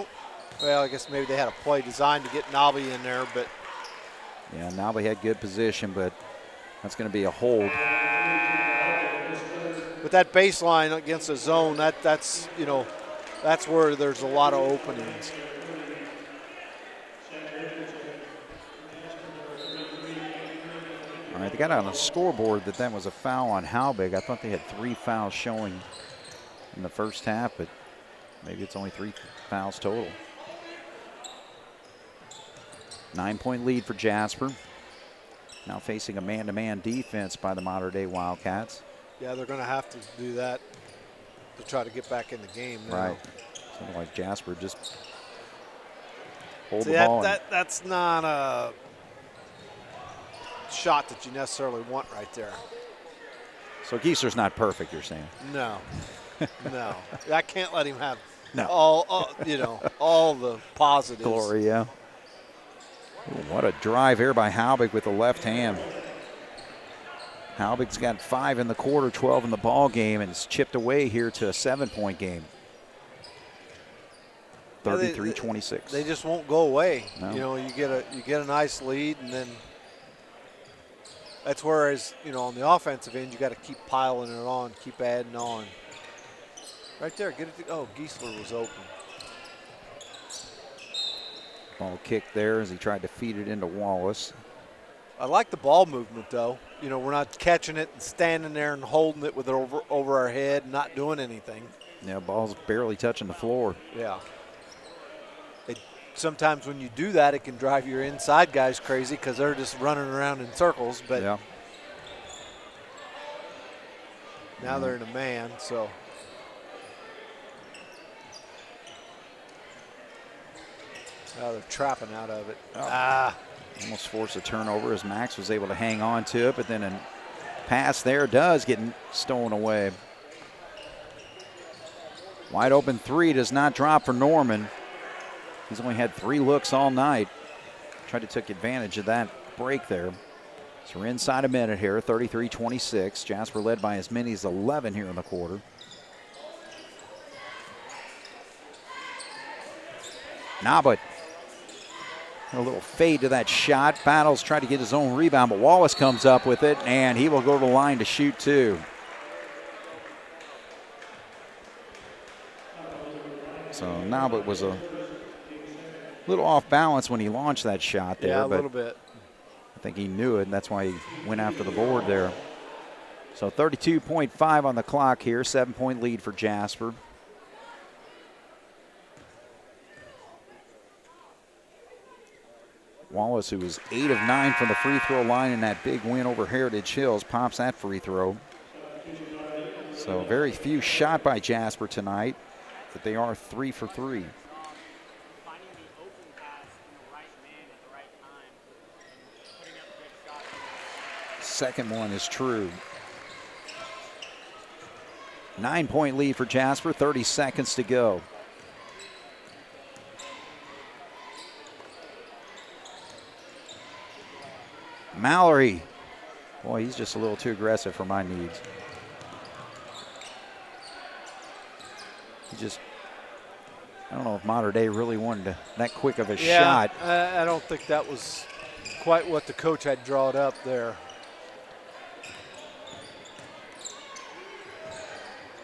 Speaker 2: Well, I guess maybe they had a play designed to get Nobby in there, but.
Speaker 1: Yeah, Nobby had good position, but that's going to be a hold.
Speaker 2: But that baseline against a zone, that's where there's a lot of openings.
Speaker 1: All right, they got on the scoreboard that was a foul on Halbig. I thought they had 3 fouls showing in the first half, but maybe it's only 3 fouls total. 9-point lead for Jasper. Now facing a man-to-man defense by the Mater Dei Wildcats.
Speaker 2: Yeah, they're going to have to do that to try to get back in the game now.
Speaker 1: Right. Something like Jasper just hold the ball.
Speaker 2: That's not a shot that you necessarily want right there.
Speaker 1: So Giesler's not perfect, you're saying?
Speaker 2: No. No. I can't let him have all the positives.
Speaker 1: Glory, yeah. Ooh, what a drive here by Halbig with the left hand. Halbig's got 5 in the quarter, 12 in the ball game, and it's chipped away here to a 7-point game. 33-26.
Speaker 2: They just won't go away.
Speaker 1: No.
Speaker 2: You get a nice lead, and then that's whereas on the offensive end you got to keep piling it on, keep adding on. Right there, get it. Giesler was open.
Speaker 1: Ball kicked there as he tried to feed it into Wallace.
Speaker 2: I like the ball movement, though. We're not catching it and standing there and holding it with it over our head and not doing anything.
Speaker 1: Yeah, ball's barely touching the floor.
Speaker 2: Yeah. Sometimes when you do that, it can drive your inside guys crazy because they're just running around in circles. But
Speaker 1: yeah.
Speaker 2: Now they're in a man, so. Oh, they're trapping out of it.
Speaker 1: Almost forced a turnover as Max was able to hang on to it, but then a pass there does get stolen away. Wide open 3 does not drop for Norman. He's only had 3 looks all night. Tried to take advantage of that break there. So we're inside a minute here, 33-26. Jasper led by as many as 11 here in the quarter. Nabut. A little fade to that shot. Battles tried to get his own rebound, but Wallace comes up with it, and he will go to the line to shoot 2. So Noblet was a little off balance when he launched that shot there.
Speaker 2: Yeah, a
Speaker 1: but
Speaker 2: little bit.
Speaker 1: I think he knew it, and that's why he went after the board there. So 32.5 on the clock here, 7-point lead for Jasper. Wallace, who was 8 of 9 from the free throw line in that big win over Heritage Hills, pops that free throw. So very few shot by Jasper tonight, but they are 3 for 3. Second one is true. 9-point lead for Jasper, 30 seconds to go. Mallory. Boy, he's just a little too aggressive for my needs. I don't know if Mater Dei really wanted that quick of a shot.
Speaker 2: I don't think that was quite what the coach had drawn up there.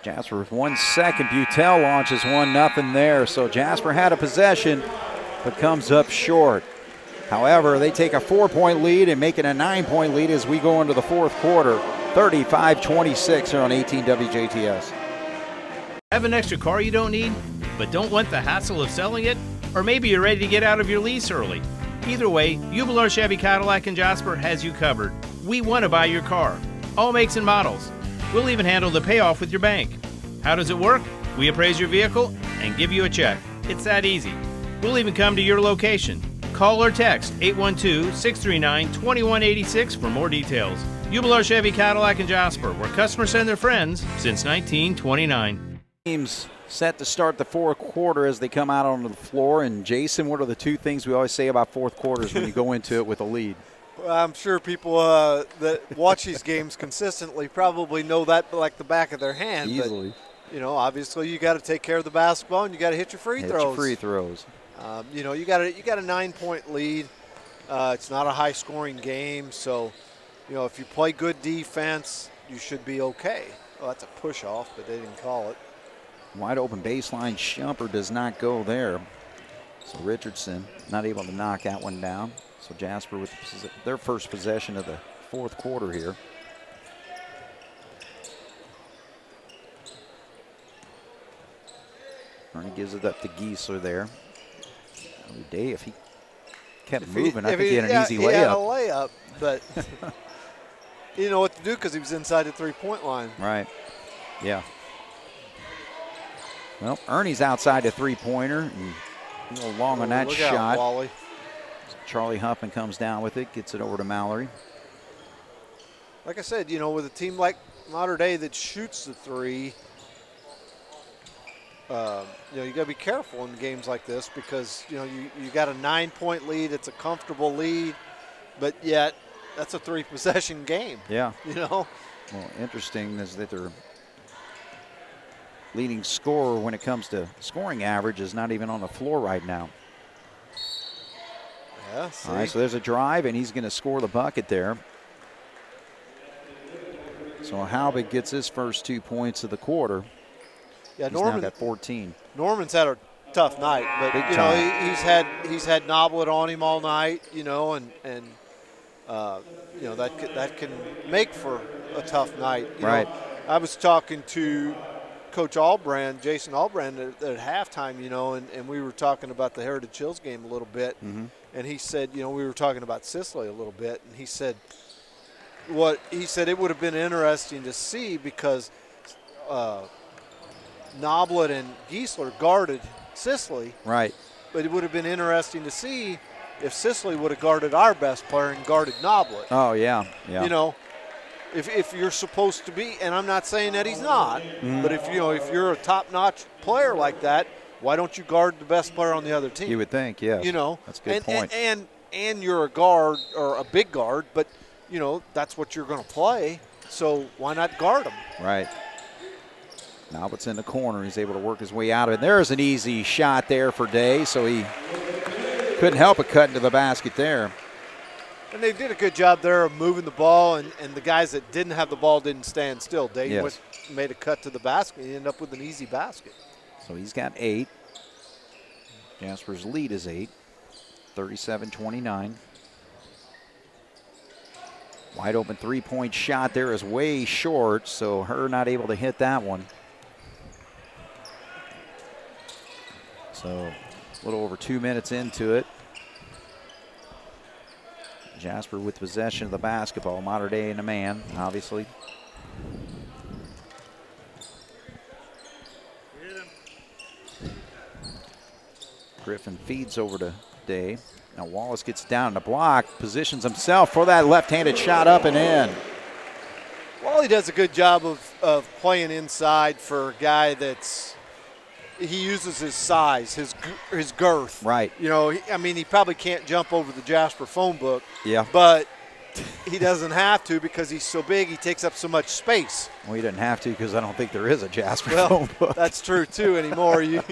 Speaker 1: Jasper with 1 second. Butel launches 1-0 there. So Jasper had a possession, but comes up short. However, they take a 4-point lead and make it a 9-point lead as we go into the fourth quarter. 35-26 here on 18 WJTS.
Speaker 3: Have an extra car you don't need, but don't want the hassle of selling it? Or maybe you're ready to get out of your lease early. Either way, Ubler Chevy Cadillac in Jasper has you covered. We want to buy your car. All makes and models. We'll even handle the payoff with your bank. How does it work? We appraise your vehicle and give you a check. It's that easy. We'll even come to your location. Call or text 812-639-2186 for more details. Ubler Chevy Cadillac in Jasper, where customers send their friends since 1929.
Speaker 1: Teams set to start the fourth quarter as they come out onto the floor. And Jason, what are the two things we always say about fourth quarters when you go into it with a lead?
Speaker 2: Well, I'm sure people that watch these games consistently probably know that like the back of their hand.
Speaker 1: Easily.
Speaker 2: But, obviously you got to take care of the basketball and you got to hit your free throws.
Speaker 1: Your free throws.
Speaker 2: You got a 9-point lead. It's not a high-scoring game, so if you play good defense, you should be okay. Well, that's a push-off, but they didn't call it.
Speaker 1: Wide open baseline jumper does not go there. So Richardson not able to knock that one down. So Jasper with their first possession of the fourth quarter here. Ernie gives it up to Giesler there. Day, if he kept moving, I think he had an easy layup.
Speaker 2: He had a layup, but he didn't know what to do because he was inside the three-point line.
Speaker 1: Right. Yeah. Well, Ernie's outside the three-pointer. And a little long on that shot.
Speaker 2: Out, Wally.
Speaker 1: Charlie Huffman comes down with it, gets it over to Mallory.
Speaker 2: Like I said, with a team like Mater Dei that shoots the three, you got to be careful in games like this because, you got a 9-point lead. It's a comfortable lead, but yet that's a 3-possession game.
Speaker 1: Yeah.
Speaker 2: Well,
Speaker 1: interesting is that their leading scorer when it comes to scoring average is not even on the floor right now.
Speaker 2: Yeah, see?
Speaker 1: All right, so there's a drive, and he's going to score the bucket there. So Halbig gets his first 2 points of the quarter.
Speaker 2: Yeah,
Speaker 1: he's now got 14.
Speaker 2: Norman's had a tough night, but he's had Noblet on him all night, and that can make for a tough night.
Speaker 1: Right.
Speaker 2: I was talking to Coach Albrand, Jason Albrand, at halftime, and we were talking about the Heritage Hills game a little bit, and he said, we were talking about Sicily a little bit, and he said it would have been interesting to see because Noblet and Giesler guarded Sicily.
Speaker 1: Right.
Speaker 2: But it would have been interesting to see if Sicily would have guarded our best player and guarded Noblet.
Speaker 1: Oh, yeah.
Speaker 2: If you're supposed to be, and I'm not saying that he's not, but if you're a top-notch player like that, why don't you guard the best player on the other team?
Speaker 1: You would think, yes. That's a good point.
Speaker 2: And you're a guard or a big guard, but that's what you're going to play. So why not guard him?
Speaker 1: Right. Now it's in the corner. He's able to work his way out of it. There's an easy shot there for Day, so he couldn't help but cut into the basket there.
Speaker 2: And they did a good job there of moving the ball, and the guys that didn't have the ball didn't stand still. Day made a cut to the basket. He ended up with an easy basket.
Speaker 1: So he's got 8. Jasper's lead is 8, 37-29. Wide open three-point shot there is way short, so her not able to hit that one. So a little over 2 minutes into it. Jasper with possession of the basketball. Mater Dei in a man, obviously. Griffin feeds over to Day. Now Wallace gets down to block, positions himself for that left-handed shot up and in.
Speaker 2: Wally does a good job of playing inside for a guy he uses his size, his girth.
Speaker 1: Right.
Speaker 2: You know, he probably can't jump over the Jasper phone book.
Speaker 1: Yeah.
Speaker 2: But he doesn't have to because he's so big, he takes up so much space.
Speaker 1: Well, he didn't have to because I don't think there is a Jasper phone book.
Speaker 2: That's true, too, anymore. You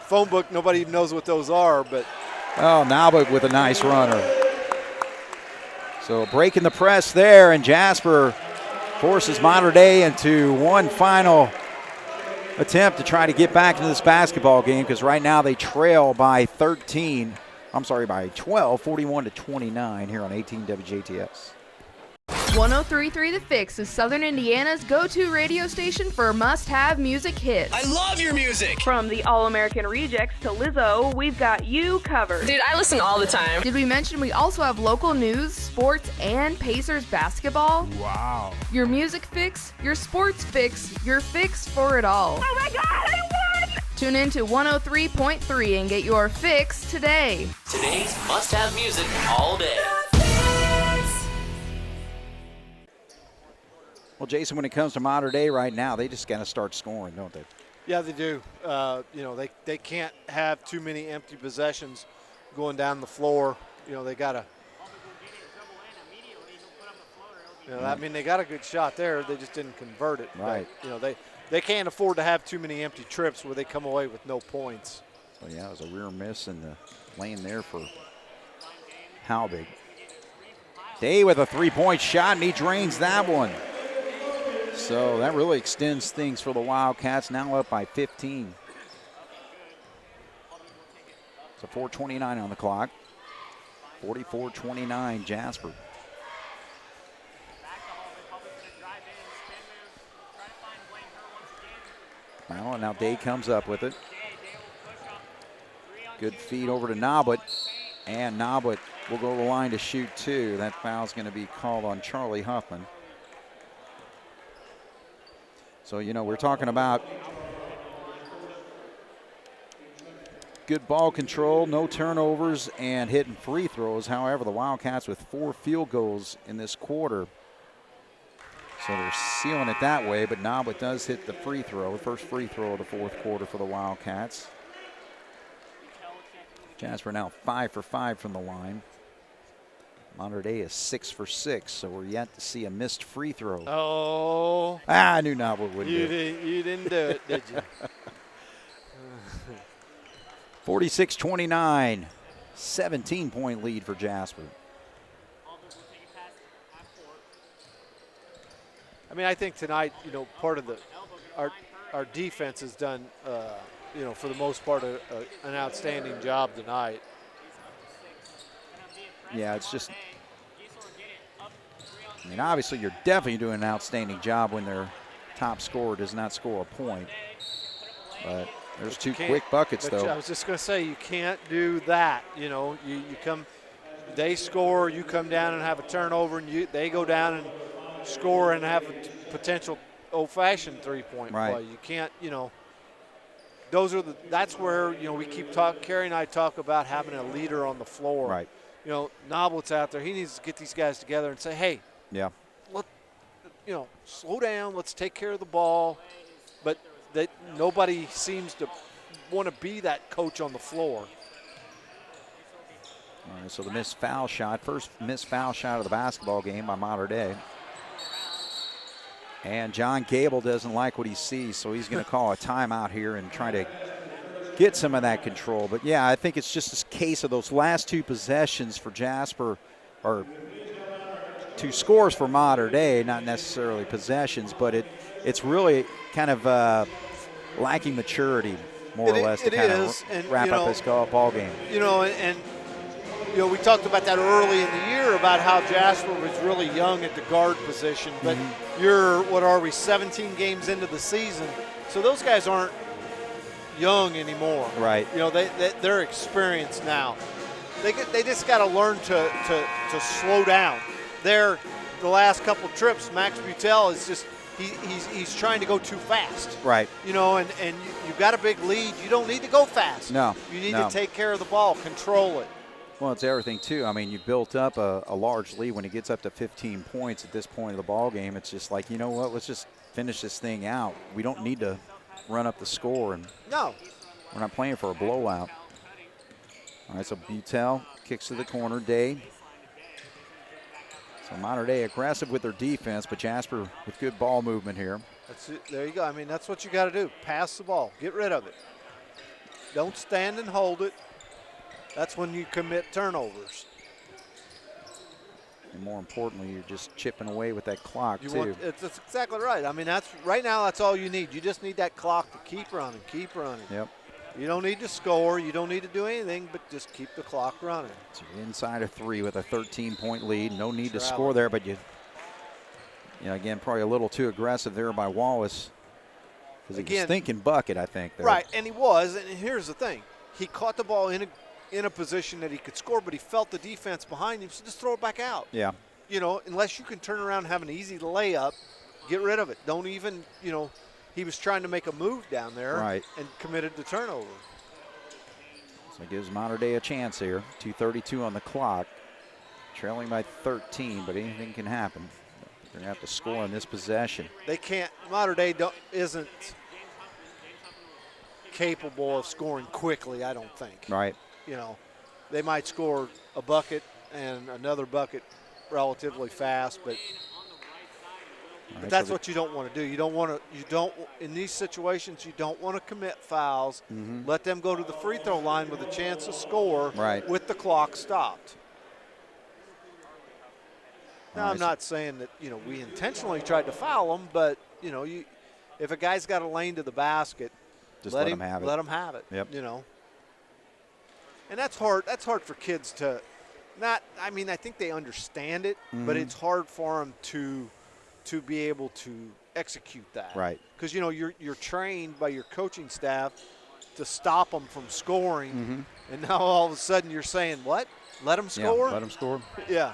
Speaker 2: phone book, nobody even knows what those are. But
Speaker 1: oh, Nalbert with a nice runner. So breaking the press there, and Jasper forces Mater Dei into one final attempt to try to get back into this basketball game, because right now they trail by 12, 41-29 here on 18 WJTS.
Speaker 11: 103.3 The Fix is Southern Indiana's go-to radio station for must-have music hits.
Speaker 12: I love your music!
Speaker 11: From the All-American Rejects to Lizzo, we've got you covered.
Speaker 12: Dude, I listen all the time.
Speaker 11: Did we mention we also have local news, sports, and Pacers basketball?
Speaker 8: Wow.
Speaker 11: Your music fix, your sports fix, your fix for it all.
Speaker 12: Oh my God, I won!
Speaker 11: Tune in to 103.3 and get your fix today.
Speaker 12: Today's must-have music all day.
Speaker 1: Well, Jason, when it comes to Mater Dei right now, they just got to start scoring, don't they?
Speaker 2: yeah, they do. They can't have too many empty possessions going down the floor. They got to. They got a good shot there. They just didn't convert it.
Speaker 1: Right.
Speaker 2: But, they can't afford to have too many empty trips where they come away with no points.
Speaker 1: Well, yeah, it was a rear miss in the lane there for Halbig. Day with a three-point shot, and he drains that one. So that really extends things for the Wildcats, now up by 15. So 4:29 on the clock. 44-29 Jasper. Well, now Day comes up with it. Good feed over to Noblet. And Noblet will go to the line to shoot two. That foul's going to be called on Charlie Huffman. So, we're talking about good ball control, no turnovers, and hitting free throws. However, the Wildcats with 4 field goals in this quarter. So they're sealing it that way, but Noblet does hit the free throw, the first free throw of the fourth quarter for the Wildcats. Jasper now 5 for 5 from the line. Mater Dei is 6 for 6, so we're yet to see a missed free throw.
Speaker 2: Oh.
Speaker 1: I knew Noblet wouldn't do it.
Speaker 2: You didn't do it, did you?
Speaker 1: 46-29, 17-point lead for Jasper.
Speaker 2: I think tonight, part of our defense has done, for the most part, an outstanding job tonight.
Speaker 1: Yeah, it's just, obviously you're definitely doing an outstanding job when their top scorer does not score a point. But there's 2 quick buckets, though.
Speaker 2: I was just going to say, you can't do that. You come, they score, you come down and have a turnover, and they go down and score and have a potential old-fashioned three-point play. You can't, that's where, we keep talking, Kerry and I talk about having a leader on the floor.
Speaker 1: Right.
Speaker 2: Noblet's out there. He needs to get these guys together and say, hey,
Speaker 1: yeah,
Speaker 2: slow down. Let's take care of the ball. But nobody seems to want to be that coach on the floor.
Speaker 1: All right, so the missed foul shot, first missed foul shot of the basketball game by Mater Dei. And John Gable doesn't like what he sees, so he's going to call a timeout here and try to get some of that control. But, yeah, I think it's just a case of those last 2 possessions for Jasper, or 2 scores for Mater Dei, not necessarily possessions, but it's really kind of lacking maturity. more or less, to kind of wrap up this ball game.
Speaker 2: You know, and you know, we talked about that early in the year about how Jasper was really young at the guard position, but you're, 17 games into the season, so those guys aren't young anymore.
Speaker 1: Right.
Speaker 2: You know, they're experienced now. They just got to learn to slow down. The last couple trips, Max Butel is just he's trying to go too fast.
Speaker 1: Right.
Speaker 2: You know, and you've got a big lead. You don't need to go fast.
Speaker 1: No.
Speaker 2: You need to take care of the ball, control it.
Speaker 1: Well, it's everything, too. I mean, you built up a large lead. When it gets up to 15 points at this point of the ball game, it's just like, you know what, let's just finish this thing out. We don't need to run up the score. And
Speaker 2: no.
Speaker 1: We're not playing for a blowout. All right, so Butel kicks to the corner. Day. So Mater Dei aggressive with their defense, but Jasper with good ball movement here.
Speaker 2: That's it. There you go. I mean, that's what you got to do. Pass the ball. Get rid of it. Don't stand and hold it. That's when you commit turnovers.
Speaker 1: And more importantly, you're just chipping away with that clock, too.
Speaker 2: That's exactly right. I mean, right now that's all you need. You just need that clock to keep running, keep running.
Speaker 1: Yep.
Speaker 2: You don't need to score. You don't need to do anything but just keep the clock running.
Speaker 1: So you're inside of 3 with a 13-point lead. No need to score there, but you know, again, probably a little too aggressive there by Wallace. Because he was thinking bucket, I think. There.
Speaker 2: Right, and he was. And here's the thing. He caught the ball in a position that he could score, but he felt the defense behind him, so just throw it back out.
Speaker 1: Yeah.
Speaker 2: You know, unless you can turn around and have an easy layup, get rid of it. Don't even, you know, he was trying to make a move down there and committed the turnover.
Speaker 1: So it gives Mater Dei a chance here. 2:32 on the clock. Trailing by 13, but anything can happen. They're going to have to score on this possession.
Speaker 2: They can't. Mater Dei isn't capable of scoring quickly, I don't think.
Speaker 1: Right.
Speaker 2: You know, they might score a bucket and another bucket relatively fast, but that's what you don't want to do. You don't in these situations, you don't want to commit fouls. Let them go to the free throw line with a chance to score with the clock stopped. Now, I'm not saying that, you know, we intentionally tried to foul them, but, you know, if a guy's got a lane to the basket,
Speaker 1: just let him have it.
Speaker 2: Let him have it.
Speaker 1: Yep.
Speaker 2: You know. And that's hard. That's hard for kids to not. I mean, I think they understand it, but it's hard for them to be able to execute that.
Speaker 1: Right.
Speaker 2: Because you know you're trained by your coaching staff to stop them from scoring, and now all of a sudden you're saying what? Let them score?
Speaker 1: Yeah, let them score.
Speaker 2: Yeah.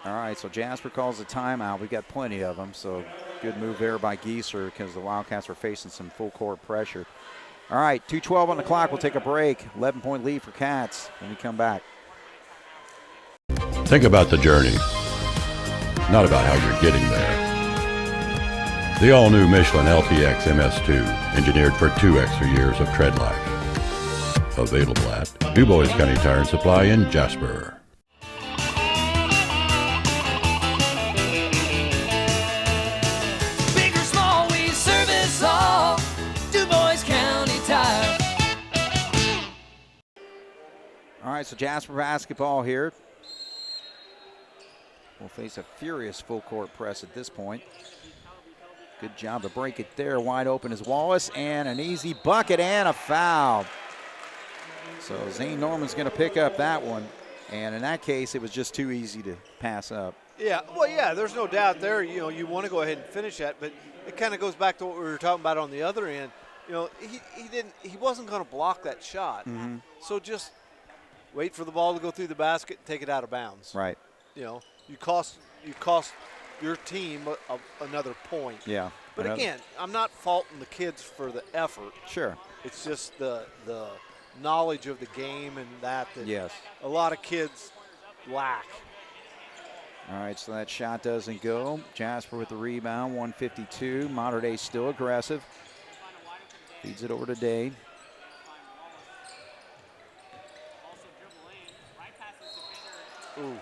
Speaker 1: All right, so Jasper calls a timeout. We've got plenty of them, so good move there by Gieser because the Wildcats were facing some full court pressure. All right, 2:12 on the clock. We'll take a break. 11-point lead for Cats when we come back.
Speaker 13: Think about the journey, not about how you're getting there. The all-new Michelin LTX MS2, engineered for 2 extra years of tread life. Available at DuBois County Tire and Supply in Jasper.
Speaker 1: All right, so Jasper basketball here. We'll face a furious full court press at this point. Good job to break it there. Wide open is Wallace, and an easy bucket and a foul. So Zane Norman's going to pick up that one. And in that case, it was just too easy to pass up.
Speaker 2: Yeah, well, yeah, there's no doubt there. You know, you want to go ahead and finish that, but it kind of goes back to what we were talking about on the other end. You know, he wasn't going to block that shot. So just wait for the ball to go through the basket and take it out of bounds.
Speaker 1: Right.
Speaker 2: You know, you cost your team another point.
Speaker 1: Yeah.
Speaker 2: But again, I'm not faulting the kids for the effort.
Speaker 1: Sure.
Speaker 2: It's just the knowledge of the game and that
Speaker 1: yes,
Speaker 2: a lot of kids lack.
Speaker 1: All right, so that shot doesn't go. Jasper with the rebound, 152. Mater Dei still aggressive. Feeds it over to Day.
Speaker 2: Ooh.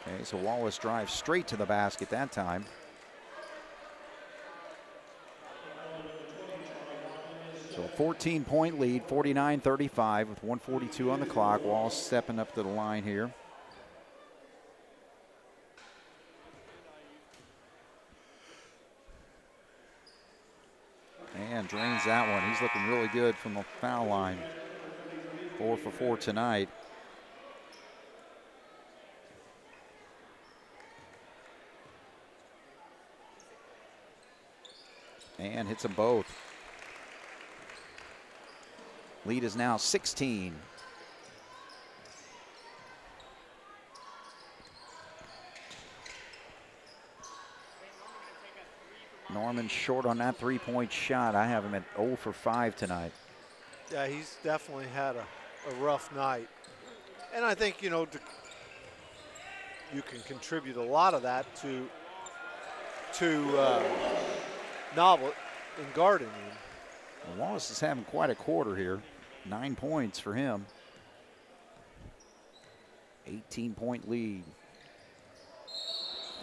Speaker 1: Okay, so Wallace drives straight to the basket that time. So a 14-point lead, 49-35 with 1:42 on the clock. Wallace stepping up to the line here. And and drains that one. He's looking really good from the foul line. 4 for 4 tonight. And hits them both. Lead is now 16. Norman short on that three-point shot. I have him at 0 for 5 tonight.
Speaker 2: Yeah, he's definitely had a rough night. And I think, you know, you can contribute a lot of that to Novel in guarding him.
Speaker 1: Well, Wallace is having quite a quarter here. 9 points for him. 18-point lead.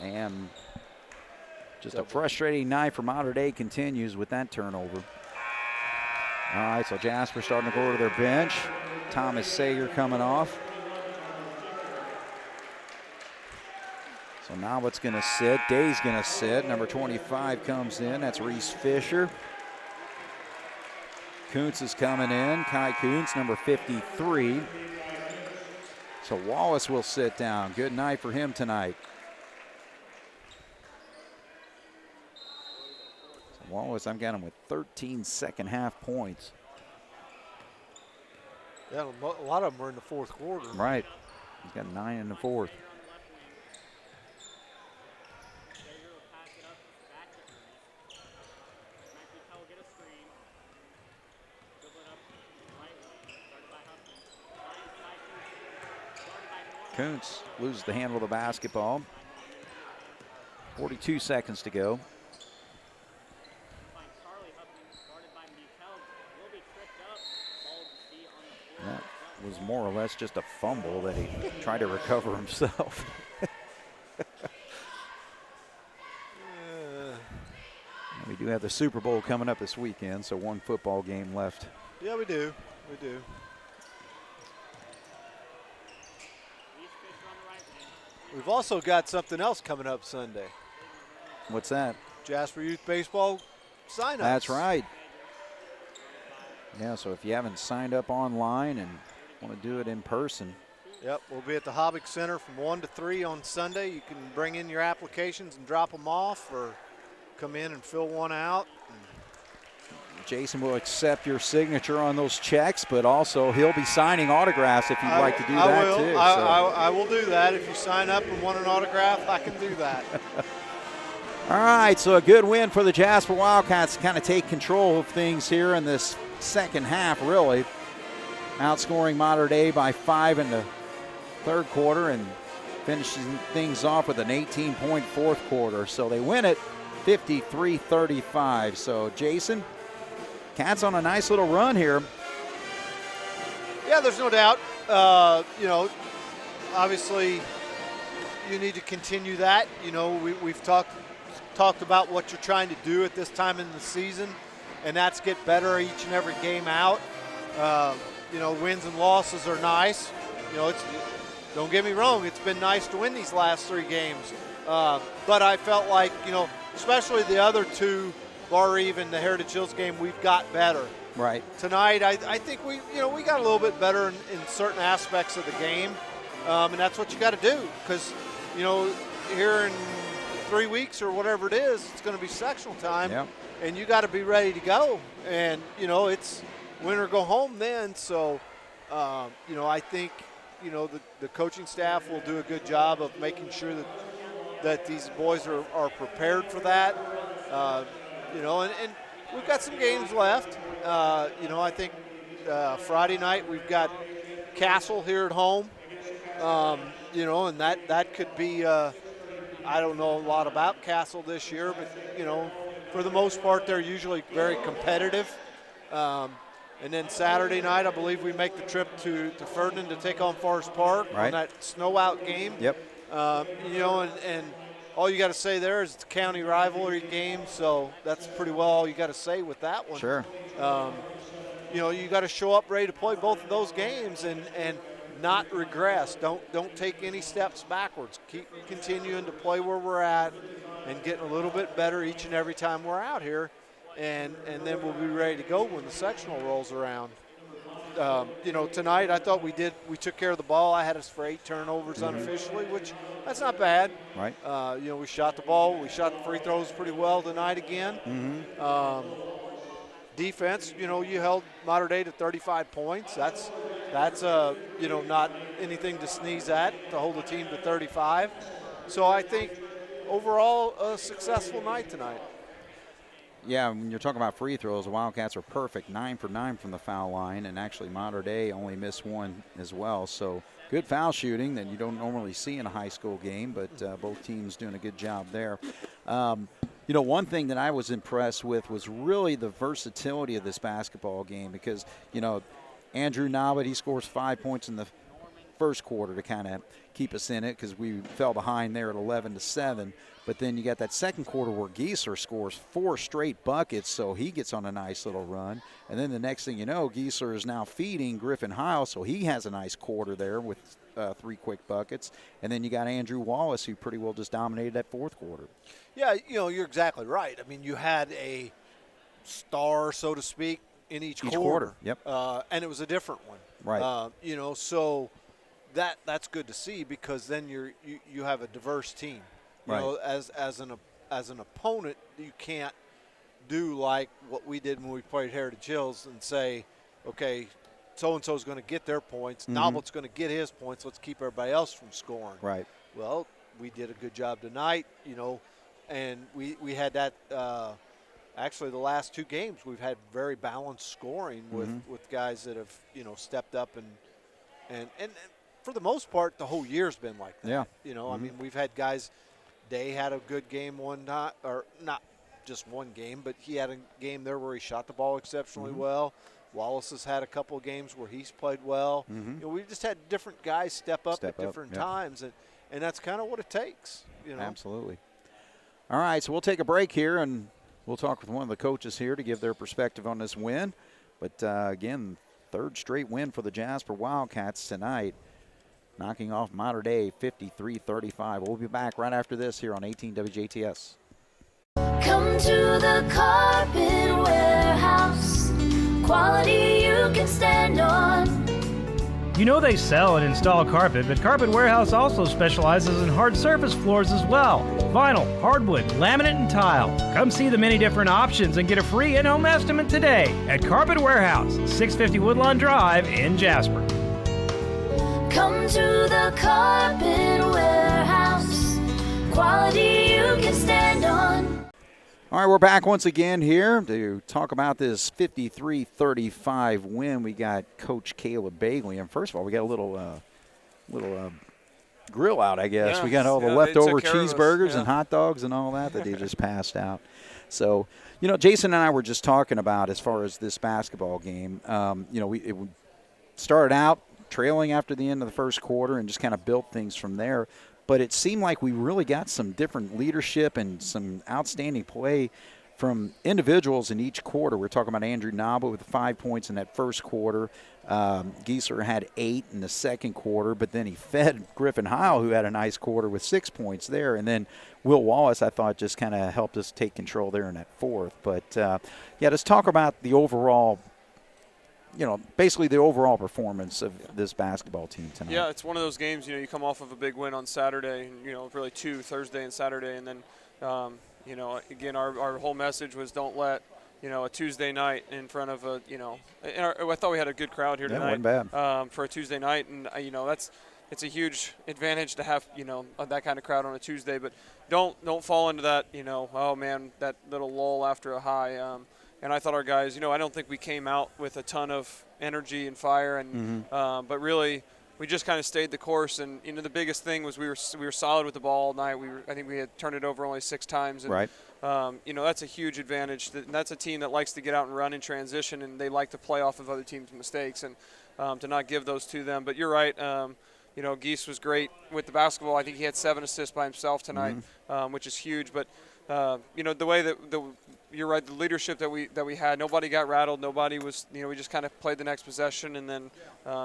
Speaker 1: And just a frustrating night for Mater Dei continues with that turnover. All right, so Jasper starting to go to their bench. Thomas Sager coming off. So now what's going to sit? Day's going to sit. Number 25 comes in. That's Reese Fisher. Kuntz is coming in. Kai Kuntz, number 53. So Wallace will sit down. Good night for him tonight. So Wallace, I've got him with 13 second half points.
Speaker 2: Yeah, a lot of them were in the fourth quarter.
Speaker 1: Right. He's got 9 in the fourth. Kuntz loses the handle of the basketball. 42 seconds to go. That was more or less just a fumble that he tried to recover himself. We do have the Super Bowl coming up this weekend, so one football game left.
Speaker 2: Yeah, we do. We do. We've also got something else coming up Sunday.
Speaker 1: What's that?
Speaker 2: Jasper Youth Baseball sign-ups.
Speaker 1: That's right. Yeah, so if you haven't signed up online and want to do it in person.
Speaker 2: Yep, we'll be at the Hobbick Center from 1 to 3 on Sunday. You can bring in your applications and drop them off, or come in and fill one out.
Speaker 1: Jason will accept your signature on those checks, but also he'll be signing autographs if you'd like to do that too.
Speaker 2: I will do that. If you sign up and want an autograph, I can do that.
Speaker 1: All right, so a good win for the Jasper Wildcats to kind of take control of things here in this second half, really. Outscoring Mater Dei by 5 in the third quarter and finishing things off with an 18-point fourth quarter. So they win it 53-35. So, Jason, Cats on a nice little run here.
Speaker 2: Yeah, there's no doubt. You know, obviously you need to continue that. You know, we've talked about what you're trying to do at this time in the season, and that's get better each and every game out. You know, wins and losses are nice. You know, don't get me wrong, it's been nice to win these last 3 games. But I felt like, you know, especially the other 2, bar even the Heritage Hills game, we've got better.
Speaker 1: Right.
Speaker 2: Tonight, I think we got a little bit better in certain aspects of the game, and that's what you got to do, because, you know, here in 3 weeks or whatever it is, it's going to be sectional time, and you got to be ready to go. And, you know, it's win or go home then. So, you know, I think, you know, the coaching staff will do a good job of making sure that these boys are prepared for that. You know, and we've got some games left. You know, I think Friday night we've got Castle here at home. You know, and that could be, I don't know a lot about Castle this year, but, you know, for the most part, they're usually very competitive. And then Saturday night, I believe we make the trip to Ferdinand to take on Forest Park on that snow out game.
Speaker 1: Yep.
Speaker 2: You know, and all you got to say there is it's a county rivalry game, so that's pretty well all you got to say with that one.
Speaker 1: Sure.
Speaker 2: You know, you got to show up ready to play both of those games and not regress. Don't take any steps backwards. Keep continuing to play where we're at and getting a little bit better each and every time we're out here. and then we'll be ready to go when the sectional rolls around. Tonight I thought we took care of the ball. I had us for 8 turnovers unofficially, which that's not bad.
Speaker 1: Right.
Speaker 2: We shot the ball. We shot the free throws pretty well tonight again. Defense, you held Mater Dei to 35 points. That's not anything to sneeze at, to hold the team to 35. So I think overall a successful night tonight.
Speaker 1: Yeah, when you're talking about free throws, the Wildcats are perfect, 9 for 9 from the foul line, and actually Mater Dei only missed 1 as well. So good foul shooting that you don't normally see in a high school game, but both teams doing a good job there. One thing that I was impressed with was really the versatility of this basketball game because, Andrew Nobbit, he scores 5 points in the first quarter to kind of keep us in it because we fell behind there at 11-7. But then you got that second quarter where Gieser scores 4 straight buckets, so he gets on a nice little run. And then the next thing you know, Gieser is now feeding Griffin Heil, so he has a nice quarter there with 3 quick buckets. And then you got Andrew Wallace, who pretty well just dominated that fourth quarter.
Speaker 2: Yeah, you're exactly right. I mean, you had a star, so to speak, in each quarter.
Speaker 1: Yep.
Speaker 2: And it was a different one.
Speaker 1: Right.
Speaker 2: So that's good to see because then you have a diverse team.
Speaker 1: Right.
Speaker 2: As an opponent, you can't do like what we did when we played Heritage Hills and say, okay, so-and-so is going to get their points. Nobbit's going to get his points. Let's keep everybody else from scoring.
Speaker 1: Right.
Speaker 2: Well, we did a good job tonight, and we had that actually the last 2 games we've had very balanced scoring with guys that have, stepped up and for the most part the whole year's been like that.
Speaker 1: Yeah.
Speaker 2: I mean, we've had guys. Day had a good game one night, or not just one game, but he had a game there where he shot the ball exceptionally well. Wallace has had a couple of games where he's played well. We've just had different guys step up at different times, and that's kind of what it takes.
Speaker 1: Absolutely. All right, so we'll take a break here, and we'll talk with one of the coaches here to give their perspective on this win. But, again, 3rd straight win for the Jasper Wildcats tonight, knocking off Mater Dei 53-35. We'll be back right after this here on 18 WJTS.
Speaker 14: Come to the Carpet Warehouse. Quality you can stand on.
Speaker 8: You know they sell and install carpet, but Carpet Warehouse also specializes in hard surface floors as well. Vinyl, hardwood, laminate, and tile. Come see the many different options and get a free in-home estimate today at Carpet Warehouse, 650 Woodlawn Drive in Jasper.
Speaker 14: Come to the Carpet Warehouse. Quality you can stand on.
Speaker 1: All right, we're back once again here to talk about this 53-35 win. We got Coach Caleb Bagley. And first of all, we got a little grill out, I guess.
Speaker 15: Yeah,
Speaker 1: we got all the leftover cheeseburgers and hot dogs and all that he just passed out. So, Jason and I were just talking about as far as this basketball game. We started out trailing after the end of the first quarter and just kind of built things from there. But it seemed like we really got some different leadership and some outstanding play from individuals in each quarter. We're talking about Andrew Naba with 5 points in that first quarter. Gieser had 8 in the second quarter, but then he fed Griffin Heil, who had a nice quarter with 6 points there. And then Will Wallace, I thought, just kind of helped us take control there in that fourth. But, let's talk about the overall basically the overall performance of this basketball team tonight.
Speaker 15: Yeah, it's one of those games, you come off of a big win on Saturday, and, really 2, Thursday and Saturday. And then, again, our whole message was don't let, a Tuesday night in front of I thought we had a good crowd here tonight.
Speaker 1: Wasn't bad.
Speaker 15: For a Tuesday night. And, it's a huge advantage to have, that kind of crowd on a Tuesday. But don't fall into that, oh, man, that little lull after a high. And I thought our guys, I don't think we came out with a ton of energy and fire, and but really we just kind of stayed the course. And the biggest thing was we were solid with the ball all night. I think we had turned it over only 6 times. And,
Speaker 1: right.
Speaker 15: That's a huge advantage. That's a team that likes to get out and run in transition, and they like to play off of other teams' mistakes and to not give those to them. But you're right. Geese was great with the basketball. I think he had 7 assists by himself tonight, which is huge. But the way that you're right, the leadership that we had, nobody got rattled. Nobody was, we just kind of played the next possession, and then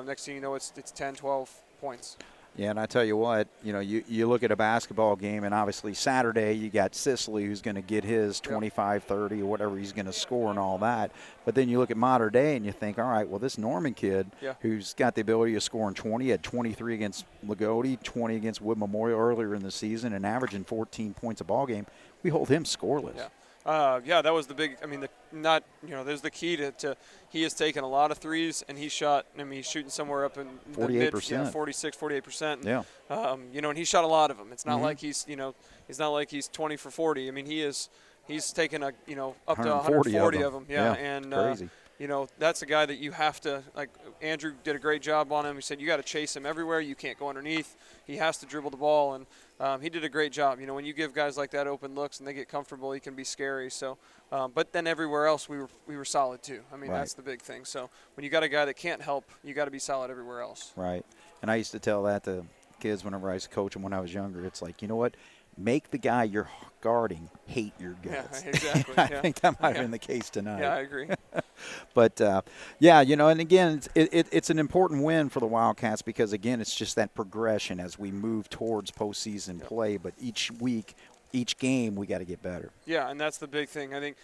Speaker 15: next thing you know, it's 10, 12 points.
Speaker 1: Yeah, and I tell you what, you look at a basketball game, and obviously Saturday you got Sicily who's going to get his 25, 30, or whatever he's going to score and all that. But then you look at Mater Dei and you think, all right, well, this Norman kid who's got the ability of scoring 20, had 23 against Lagodi, 20 against Wood Memorial earlier in the season, and averaging 14 points a ball game, we hold him scoreless.
Speaker 15: Yeah. That was the big. I mean, there's the key to he has taken a lot of threes, and he shot. I mean, he's shooting somewhere up in
Speaker 1: 48%.
Speaker 15: the mid, 46, 48%.
Speaker 1: Yeah.
Speaker 15: And he shot a lot of them. It's not like he's it's not like he's 20 for 40. I mean, he's taken up to 140 of them. Yeah. And
Speaker 1: crazy.
Speaker 15: That's a guy that you have to, like, Andrew did a great job on him. He said you got to chase him everywhere. You can't go underneath. He has to dribble the ball, and he did a great job. When you give guys like that open looks and they get comfortable, he can be scary. So, but then everywhere else we were solid too. I mean, that's the big thing. So when you got a guy that can't help, you got to be solid everywhere else.
Speaker 1: Right. And I used to tell that to kids whenever I used to coach them when I was younger. It's like, you know what? Make the guy you're guarding hate your guts.
Speaker 15: Yeah, exactly.
Speaker 1: I think that might have been the case tonight.
Speaker 15: Yeah, I agree.
Speaker 1: But, and again, it's an important win for the Wildcats because, again, it's just that progression as we move towards postseason play. But each week, each game, we got to get better.
Speaker 15: Yeah, and that's the big thing. I think,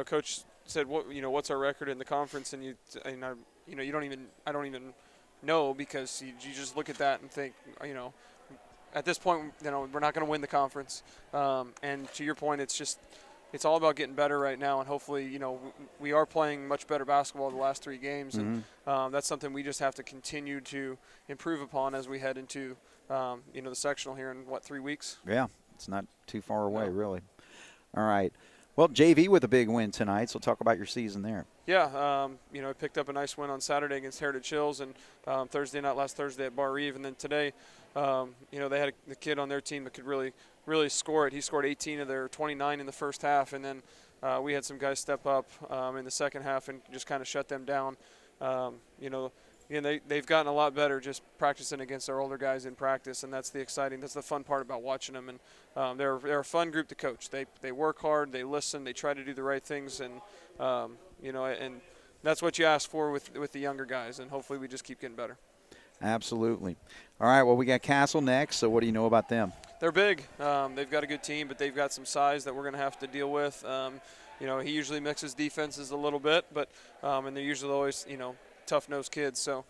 Speaker 15: Coach said, what's our record in the conference? And I don't even know because you just look at that and think, at this point, we're not going to win the conference. And to your point, it's all about getting better right now. And hopefully, we are playing much better basketball the last 3 games. And that's something we just have to continue to improve upon as we head into, the sectional here in, 3 weeks?
Speaker 1: Yeah, it's not too far away, really. All right. Well, JV with a big win tonight, so talk about your season there.
Speaker 15: Yeah, I picked up a nice win on Saturday against Heritage Hills, and last Thursday at Bar Eve, and then today, they had the kid on their team that could really, really score it. He scored 18 of their 29 in the first half, and then we had some guys step up in the second half and just kind of shut them down. They've gotten a lot better just practicing against our older guys in practice, and that's the fun part about watching them. And they're a fun group to coach. They work hard, they listen, they try to do the right things, and and that's what you ask for with the younger guys. And hopefully we just keep getting better. Absolutely.
Speaker 1: All right. Well, we got Castle next. So what do you know about them?
Speaker 15: They're big. They've got a good team, but they've got some size that we're going to have to deal with. He usually mixes defenses a little bit, but and they're usually always tough-nosed kids. So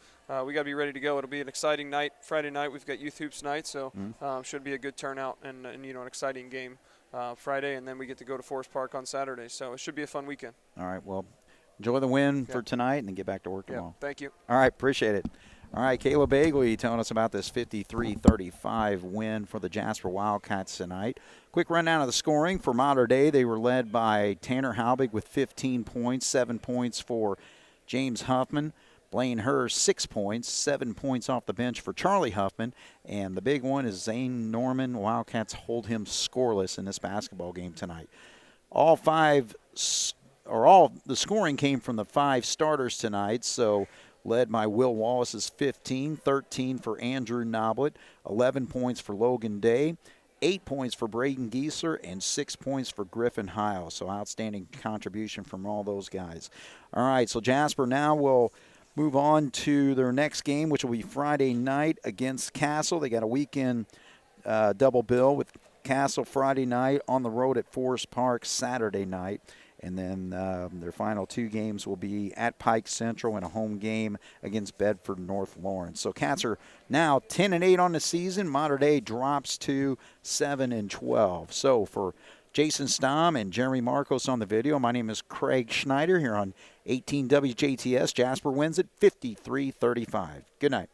Speaker 15: we got to be ready to go. It'll be an exciting night. Friday night we've got Youth Hoops night, so should be a good turnout and an exciting game Friday, and then we get to go to Forest Park on Saturday. So it should be a fun weekend.
Speaker 1: All right. Well, enjoy the win for tonight and then get back to work tomorrow.
Speaker 15: Thank you.
Speaker 1: All right. Appreciate it. All right, Caleb Bagley telling us about this 53-35 win for the Jasper Wildcats tonight. Quick rundown of the scoring for Mater Dei. They were led by Tanner Halbig with 15 points, 7 points for James Huffman. Blaine Hurst, 6 points, 7 points off the bench for Charlie Huffman. And the big one is Zane Norman. Wildcats hold him scoreless in this basketball game tonight. All the scoring came from the 5 starters tonight, so led by Will Wallace's 15, 13 for Andrew Noblet, 11 points for Logan Day, 8 points for Braden Geisler, and 6 points for Griffin Heil. So outstanding contribution from all those guys. All right, so Jasper now will move on to their next game, which will be Friday night against Castle. They got a weekend double bill with Castle Friday night, on the road at Forest Park Saturday night. And then their final 2 games will be at Pike Central and a home game against Bedford North Lawrence. So Cats are now 10-8 on the season. Mater Dei drops to 7-12. So for Jason Stom and Jeremy Marcos on the video, my name is Craig Schneider here on 18 WJTS. Jasper wins it 53-35. Good night.